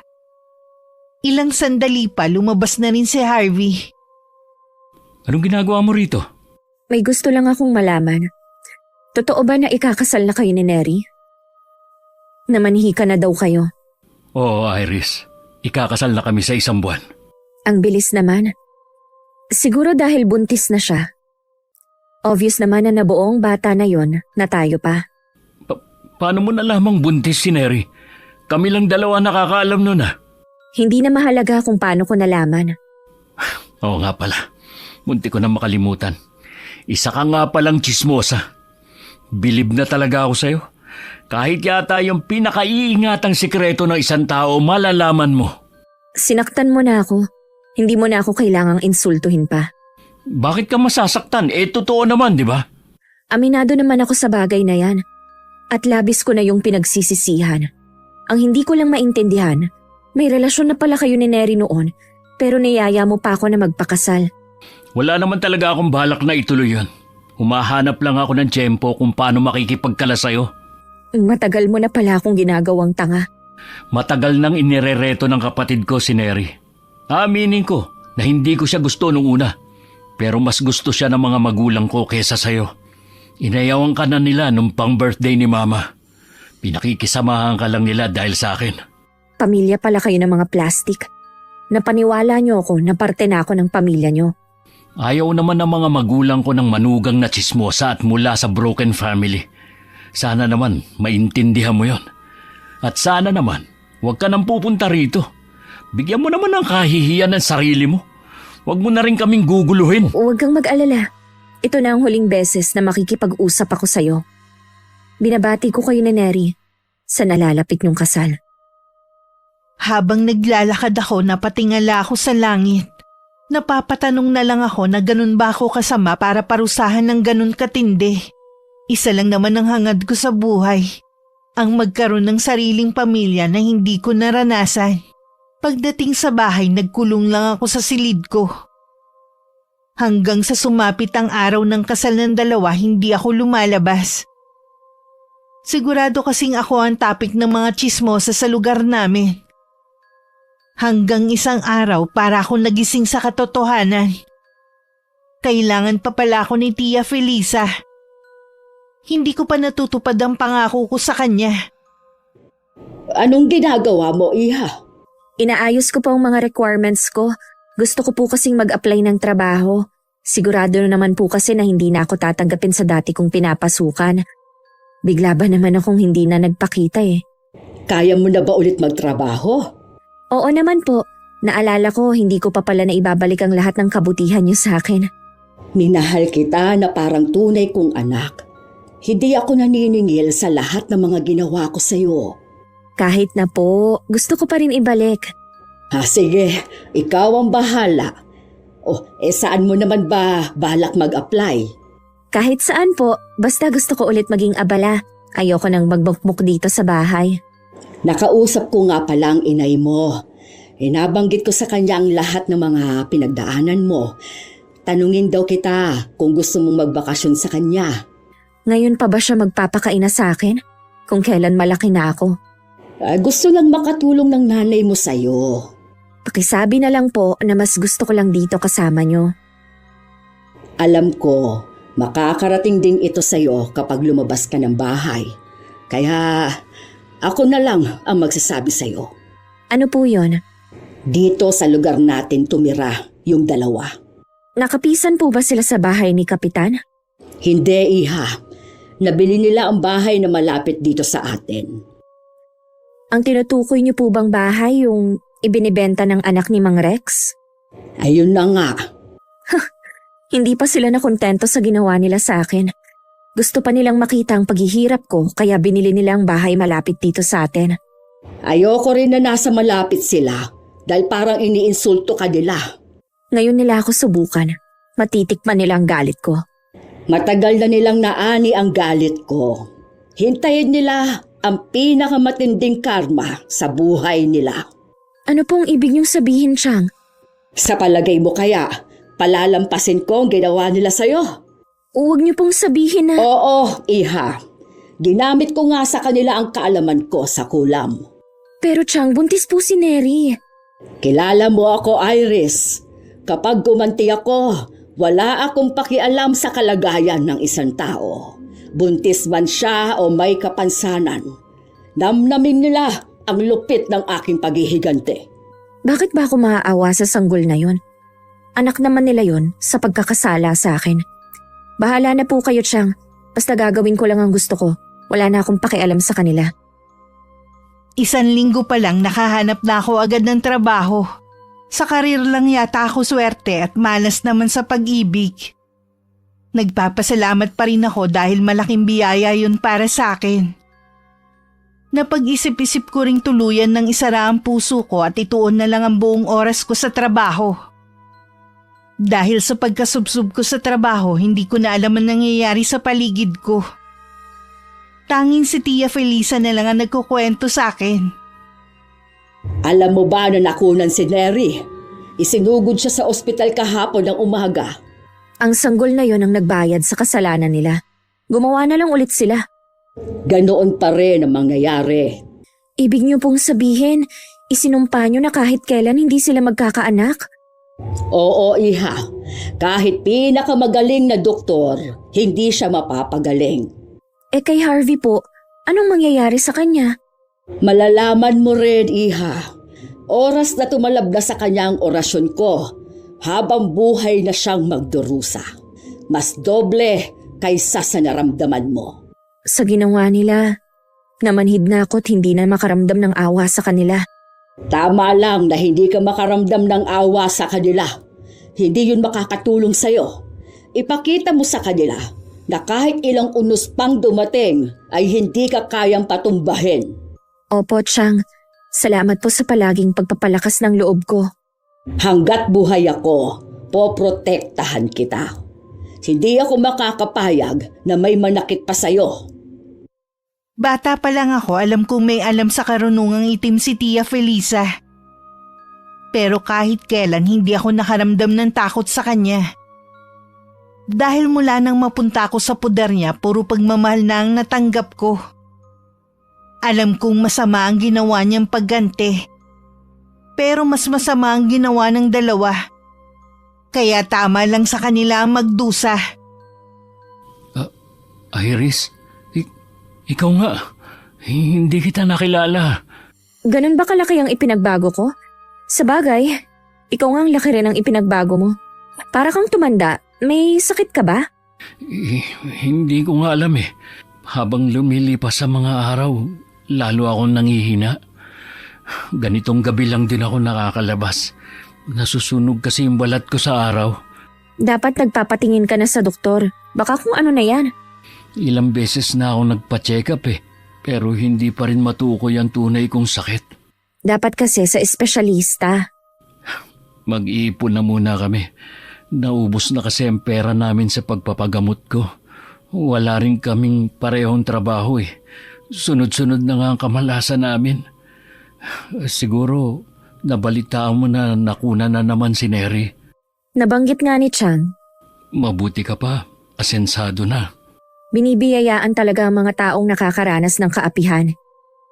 Ilang sandali pa lumabas na rin si Harvey. Anong ginagawa mo rito? May gusto lang akong malaman. Totoo ba na ikakasal na kayo ni Neri? Namanhi ka na daw kayo. Oo, Iris. Ikakasal na kami sa 1 buwan. Ang bilis naman. Siguro dahil buntis na siya. Obvious naman na nabuong bata na yon na tayo pa. Paano mo nalamang buntis si Neri? Kami lang dalawa nakakaalam nun ah. Hindi na mahalaga kung paano ko nalaman. Oo nga pala. Munti ko na makalimutan. Isa ka nga palang tsismosa. Bilib na talaga ako sa'yo. Kahit yata yung pinakaiingatang sikreto ng isang tao, malalaman mo. Sinaktan mo na ako. Hindi mo na ako kailangang insultuhin pa. Bakit ka masasaktan? Totoo naman, di ba? Aminado naman ako sa bagay na yan. At labis ko na yung pinagsisisihan. Ang hindi ko lang maintindihan, May relasyon na pala kayo ni Neri noon, pero niyaya mo pa ako na magpakasal. Wala naman talaga akong balak na ituloy yun. Humahanap lang ako ng tiyempo kung paano makikipagkala sa'yo. Matagal mo na pala akong ginagawang tanga. Matagal nang inirereto ng kapatid ko si Neri. Aminin ko na hindi ko siya gusto nung una. Pero mas gusto siya ng mga magulang ko kesa sa'yo. Inayawan ka na nila nung pang birthday ni Mama. Pinakikisamahan ka lang nila dahil sa akin. Pamilya pala kayo ng mga plastic. Napaniwala niyo ako na parte na ako ng pamilya niyo. Ayaw naman ng mga magulang ko ng manugang na tsismosa at mula sa broken family. Sana naman maintindihan mo yon. At sana naman huwag ka nang pupunta rito. Bigyan mo naman ng kahihiyan ng sarili mo. Huwag mo na rin kaming guguluhin. Huwag kang mag-alala. Ito na ang huling beses na makikipag-usap ako sa'yo. Binabati ko kayo ni Neri sa nalalapit niyong kasal. Habang naglalakad ako, napatingala ako sa langit. Napapatanong na lang ako na ganun ba ako kasama para parusahan ng ganun katindi. Isa lang naman ang hangad ko sa buhay. Ang magkaroon ng sariling pamilya na hindi ko naranasan. Pagdating sa bahay, nagkulong lang ako sa silid ko. Hanggang sa sumapit ang araw ng kasal ng dalawa, hindi ako lumalabas. Sigurado kasing ako ang topic ng mga tsismosa sa lugar namin. Hanggang isang araw para ako nagising sa katotohanan. Kailangan pa pala ako ni Tia Felisa. Hindi ko pa natutupad ang pangako ko sa kanya. Anong ginagawa mo, Iha? Inaayos ko po ang mga requirements ko. Gusto ko po kasing mag-apply ng trabaho. Sigurado naman po kasi na hindi na ako tatanggapin sa dati kong pinapasukan. Bigla ba naman akong hindi na nagpakita eh. Kaya mo na ba ulit magtrabaho? Oo naman po. Naalala ko, hindi ko pa pala na ibabalik ang lahat ng kabutihan niyo sa akin. Minahal kita na parang tunay kong anak. Hindi ako naniningil sa lahat ng mga ginawa ko sa'yo. Kahit na po, gusto ko pa rin ibalik. Sige, ikaw ang bahala. Saan mo naman ba balak mag-apply? Kahit saan po, basta gusto ko ulit maging abala. Ayoko nang magbukmuk dito sa bahay. Nakausap ko nga pala ang inay mo. Nabanggit ko sa kanya ang lahat ng mga pinagdaanan mo. Tanungin daw kita kung gusto mong magbakasyon sa kanya. Ngayon pa ba siya magpapakaina sa akin? Kung kailan malaki na ako? Gusto lang makatulong ng nanay mo sa'yo. Pakisabi na lang po na mas gusto ko lang dito kasama niyo. Alam ko, makakarating din ito sa'yo kapag lumabas ka ng bahay. Kaya ako na lang ang magsasabi sa'yo. Ano po yon? Dito sa lugar natin tumira yung dalawa. Nakapisan po ba sila sa bahay ni Kapitan? Hindi, Iha. Nabili nila ang bahay na malapit dito sa atin. Ang tinutukoy niyo po bang bahay yung ibinibenta ng anak ni Mang Rex? Ayun na nga. Hindi pa sila nakontento sa ginawa nila sa akin. Gusto pa nilang makita ang paghihirap ko kaya binili nila ang bahay malapit dito sa atin. Ayoko rin na nasa malapit sila dahil parang iniinsulto ka nila. Ngayon nila ako subukan. Matitikman nila ang galit ko. Matagal na nilang naani ang galit ko. Hintayin nila ang pinakamatinding karma sa buhay nila. Ano pong ibig niyong sabihin, Chang? Sa palagay mo kaya, palalampasin ko ang ginawa nila sa'yo? Huwag niyo pong sabihin na… Oo, Iha. Ginamit ko nga sa kanila ang kaalaman ko sa kulam. Pero Chang, buntis po si Neri. Kilala mo ako, Iris. Kapag gumanti ako, wala akong pakialam sa kalagayan ng isang tao. Buntis man siya o may kapansanan. Namnamin nila ang lupit ng aking paghihigante. Bakit ba ako maaawa sa sanggol na yon? Anak naman nila yon sa pagkakasala sa akin. Bahala na po kayo, Chang. Basta gagawin ko lang ang gusto ko. Wala na akong pakialam sa kanila. 1 linggo pa lang nakahanap na ako agad ng trabaho. Sa karir lang yata ako swerte at malas naman sa pag-ibig. Nagpapasalamat pa rin ako dahil malaking biyaya yun para sa akin. Napag-isip-isip ko ring tuluyan ng isara ang puso ko at ituon na lang ang buong oras ko sa trabaho. Dahil sa pagkasubsob ko sa trabaho, hindi ko na alam ang nangyayari sa paligid ko. Tanging si Tia Felisa na lang ang nagkukwento sa akin. Alam mo ba na nakunan si Neri? Isinugod siya sa ospital kahapon ng umaga. Ang sanggol na yon ang nagbayad sa kasalanan nila. Gumawa na lang ulit sila. Ganoon pa rin ang mangyayari. Ibig niyo pong sabihin, isinumpa niyo na kahit kailan hindi sila magkakaanak? Oo, iha. Kahit pinakamagaling na doktor, hindi siya mapapagaling. Eh kay Harvey po, anong mangyayari sa kanya? Malalaman mo rin, iha. Oras na tumalab na sa kanya ang orasyon ko, habang buhay na siyang magdurusa. Mas doble kaysa sa naramdaman mo. Sa ginawa nila, namanhid na ako't hindi na makaramdam ng awa sa kanila. Tama lang na hindi ka makaramdam ng awa sa kanila. Hindi yun makakatulong sa'yo. Ipakita mo sa kanila na kahit ilang unos pang dumating ay hindi ka kayang patumbahin. Opo, Chang. Salamat po sa palaging pagpapalakas ng loob ko. Hanggat buhay ako, poprotektahan kita. Hindi ako makakapayag na may manakit pa sa'yo. Bata pa lang ako, alam kong may alam sa karunungang itim si Tia Felisa. Pero kahit kailan hindi ako nakaramdam ng takot sa kanya. Dahil mula nang mapunta ako sa pudar niya, puro pagmamahal na ang natanggap ko. Alam kong masama ang ginawa niyang pagganti. Pero mas masama ang ginawa ng dalawa. Kaya tama lang sa kanila ang magdusa. Iris, ikaw nga. Hindi kita nakilala. Ganun ba kalaki ang ipinagbago ko? Sa bagay, ikaw nga ang laki rin ang ipinagbago mo. Para kang tumanda, may sakit ka ba? Hindi ko nga alam eh. Habang lumilipas sa mga araw, lalo akong nangihina. Ganitong gabi lang din ako nakakalabas. Nasusunog kasi yung balat ko sa araw. Dapat nagpapatingin ka na sa doktor. Baka kung ano na yan. Ilang beses na ako nagpa-check up eh. Pero hindi pa rin matukoy ang tunay kong sakit. Dapat kasi sa espesyalista. Mag-iipon na muna kami. Naubos na kasi ang pera namin sa pagpapagamot ko. Wala rin kaming parehong trabaho eh. Sunod-sunod na nga ang kamalasan namin. Siguro, nabalitaan mo na nakuna na naman si Neri. Nabanggit nga ni Chang. Mabuti ka pa, asensado na. Binibiyayaan talaga ang mga taong nakakaranas ng kaapihan.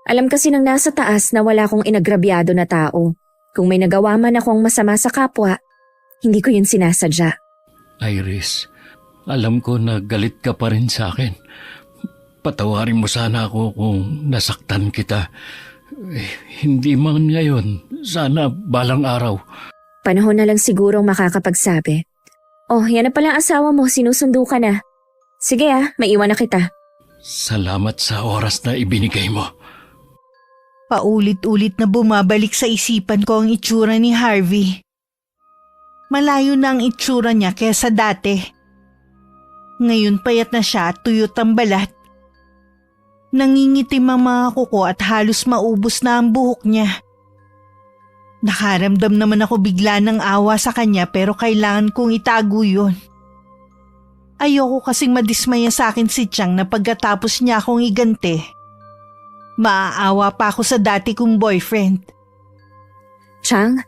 Alam kasi ng nasa taas na wala akong inagrabyado na tao. Kung may nagawa man akong masama sa kapwa, hindi ko yun sinasadya. Iris, alam ko na galit ka pa rin sa akin. Patawarin mo sana ako kung nasaktan kita. Hindi man ngayon, sana balang araw. Panahon na lang sigurong makakapagsabi. Oh, yan na pala ang asawa mo, sinusundo ka na. Sige maiwan na kita. Salamat sa oras na ibinigay mo. Paulit-ulit na bumabalik sa isipan ko ang itsura ni Harvey. Malayo na ang itsura niya kesa dati. Ngayon payat na siya at tuyot ang balat. Nangingitim ang mga kuko at halos maubos na ang buhok niya. Nakaramdam naman ako bigla ng awa sa kanya pero kailangan kong itago yun. Ayoko kasing madismaya sa akin si Chang na pagkatapos niya akong igante. Maaawa pa ako sa dati kong boyfriend. Chang,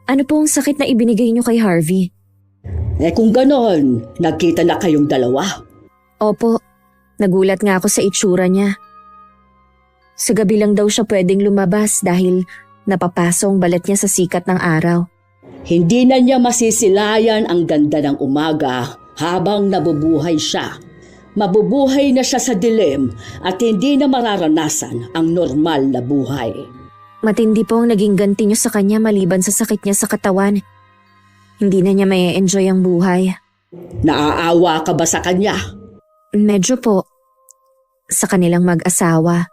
ano po ang sakit na ibinigay niyo kay Harvey? Kung ganon, nagkita na kayong dalawa. Opo, nagulat nga ako sa itsura niya. Sa gabi lang daw siya pwedeng lumabas dahil napapasong balat niya sa sikat ng araw. Hindi na niya masisilayan ang ganda ng umaga habang nabubuhay siya. Mabubuhay na siya sa dilim at hindi na mararanasan ang normal na buhay. Matindi po ang naging ganti niyo sa kanya maliban sa sakit niya sa katawan. Hindi na niya may enjoy ang buhay. Naaawa ka ba sa kanya? Medyo po. Sa kanilang mag-asawa.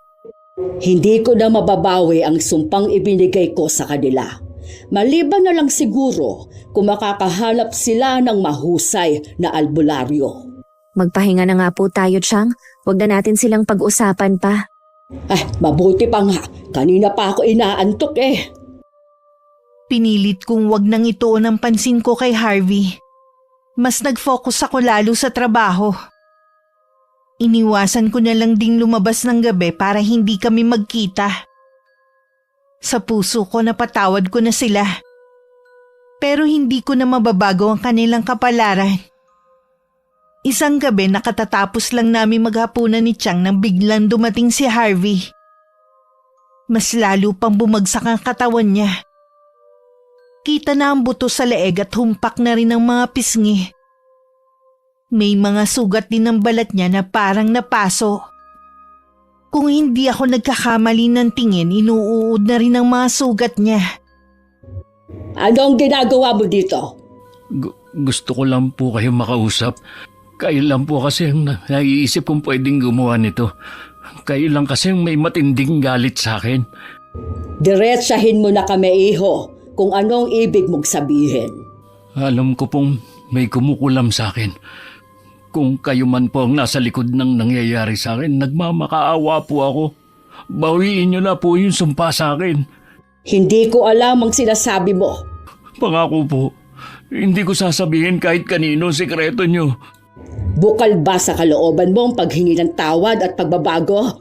Hindi ko na mababawi ang sumpang ibinigay ko sa kanila. Maliban na lang siguro kung makakahanap sila ng mahusay na albularyo. Magpahinga na nga po tayo, Chang. Huwag na natin silang pag-usapan pa. Mabuti pa nga. Kanina pa ako inaantok eh. Pinilit kong wag nang ituon ang pansin ko kay Harvey. Mas nag-focus ako lalo sa trabaho. Iniwasan ko na lang ding lumabas ng gabi para hindi kami magkita. Sa puso ko napatawad ko na sila. Pero hindi ko na mababago ang kanilang kapalaran. Isang gabi nakatatapos lang namin maghapunan ni Chang nang biglang dumating si Harvey. Mas lalo pang bumagsak ang katawan niya. Kita na ang buto sa leeg at humpak na rin ang mga pisngi. May mga sugat din ng balat niya na parang napaso. Kung hindi ako nagkakamali ng tingin, inuuod na rin ang mga sugat niya. Anong ginagawa mo dito? Gusto ko lang po kayo makausap. Kayo lang po kasi ang naiisip kong pwedeng gumawa nito. Kayo lang kasi ang may matinding galit sa akin. Diretsahin mo na kami, iho, kung anong ibig mong sabihin. Alam ko pong may kumukulam sa akin. Kung kayo man po ang nasa likod ng nangyayari sa akin, nagmamakaawa po ako. Bawiin niyo na po yung sumpa sa akin. Hindi ko alam ang sinasabi mo. Pangako po, hindi ko sasabihin kahit kanino sikreto niyo. Bukal ba sa kalooban mo ang paghingi ng tawad at pagbabago?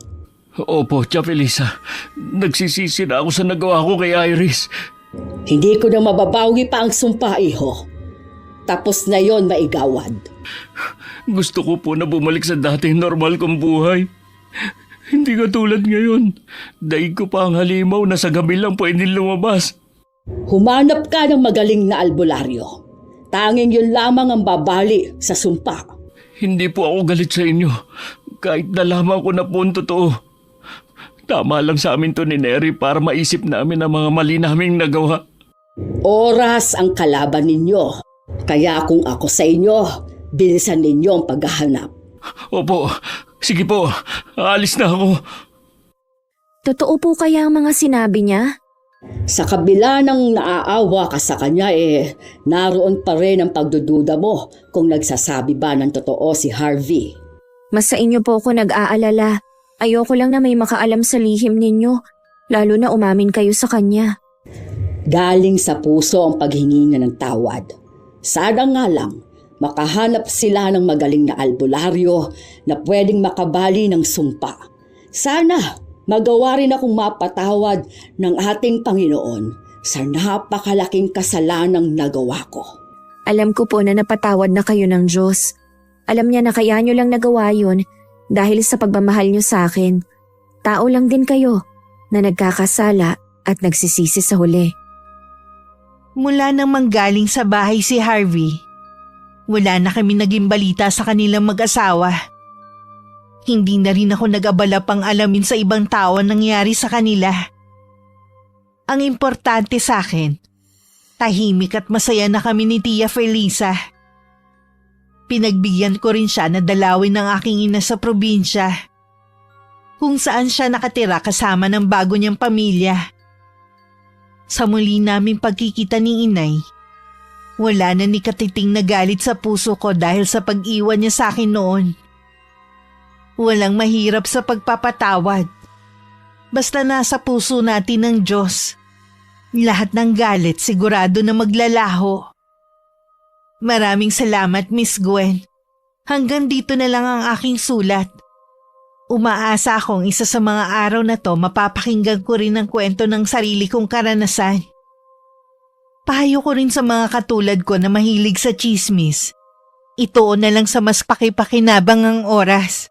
Opo, Tia Felisa. Nagsisisi na ako sa nagawa ko kay Iris. Hindi ko na mababawi pa ang sumpa, iho. Tapos na yon, maigawad. Gusto ko po na bumalik sa dating normal kong buhay. Hindi ka tulad ngayon. Daig ko pa ang halimaw na sa gabi lang pwedeng lumabas. Humanap ka ng magaling na albularyo. Tanging yun lamang ang babali sa sumpa. Hindi po ako galit sa inyo. Kahit nalaman ko na po ang totoo. Tama lang sa amin to ni Neri para maisip namin ang mga mali naming nagawa. Oras ang kalaban ninyo. Kaya kung ako sa inyo, bilisan ninyo ang paghahanap. Opo, sige po. Aalis na ako. Totoo po kaya ang mga sinabi niya? Sa kabila ng naaawa ka sa kanya, naroon pa rin ang pagdududa mo kung nagsasabi ba ng totoo si Harvey. Mas sa inyo po ako nag-aalala. Ayoko lang na may makaalam sa lihim ninyo, lalo na umamin kayo sa kanya. Galing sa puso ang paghingi niya ng tawad. Sana nga lang, makahanap sila ng magaling na albularyo na pwedeng makabali ng sumpa. Sana magawa rin akong mapatawad ng ating Panginoon sa napakalaking kasalanang nagawa ko. Alam ko po na napatawad na kayo ng Diyos. Alam niya na kaya niyo lang nagawa yun dahil sa pagmamahal niyo sa akin. Tao lang din kayo na nagkakasala at nagsisisi sa huli. Mula nang manggaling sa bahay si Harvey, wala na kami naging balita sa kanilang mag-asawa. Hindi na rin ako nag-abala pang alamin sa ibang tao ang nangyari sa kanila. Ang importante sa akin, tahimik at masaya na kami ni Tia Felisa. Pinagbigyan ko rin siya na dalawin ng aking ina sa probinsya, kung saan siya nakatira kasama ng bago niyang pamilya. Sa muli naming pagkikita ni inay, wala na ni katiting na galit sa puso ko dahil sa pag-iwan niya sa akin noon. Walang mahirap sa pagpapatawad. Basta nasa puso natin ng Diyos. Lahat ng galit sigurado na maglalaho. Maraming salamat, Miss Gwen. Hanggang dito na lang ang aking sulat. Umaasa akong isa sa mga araw na to mapapakinggan ko rin ang kwento ng sarili kong karanasan. Payo ko rin sa mga katulad ko na mahilig sa chismis. Ito na lang sa mas pakipakinabang ang oras.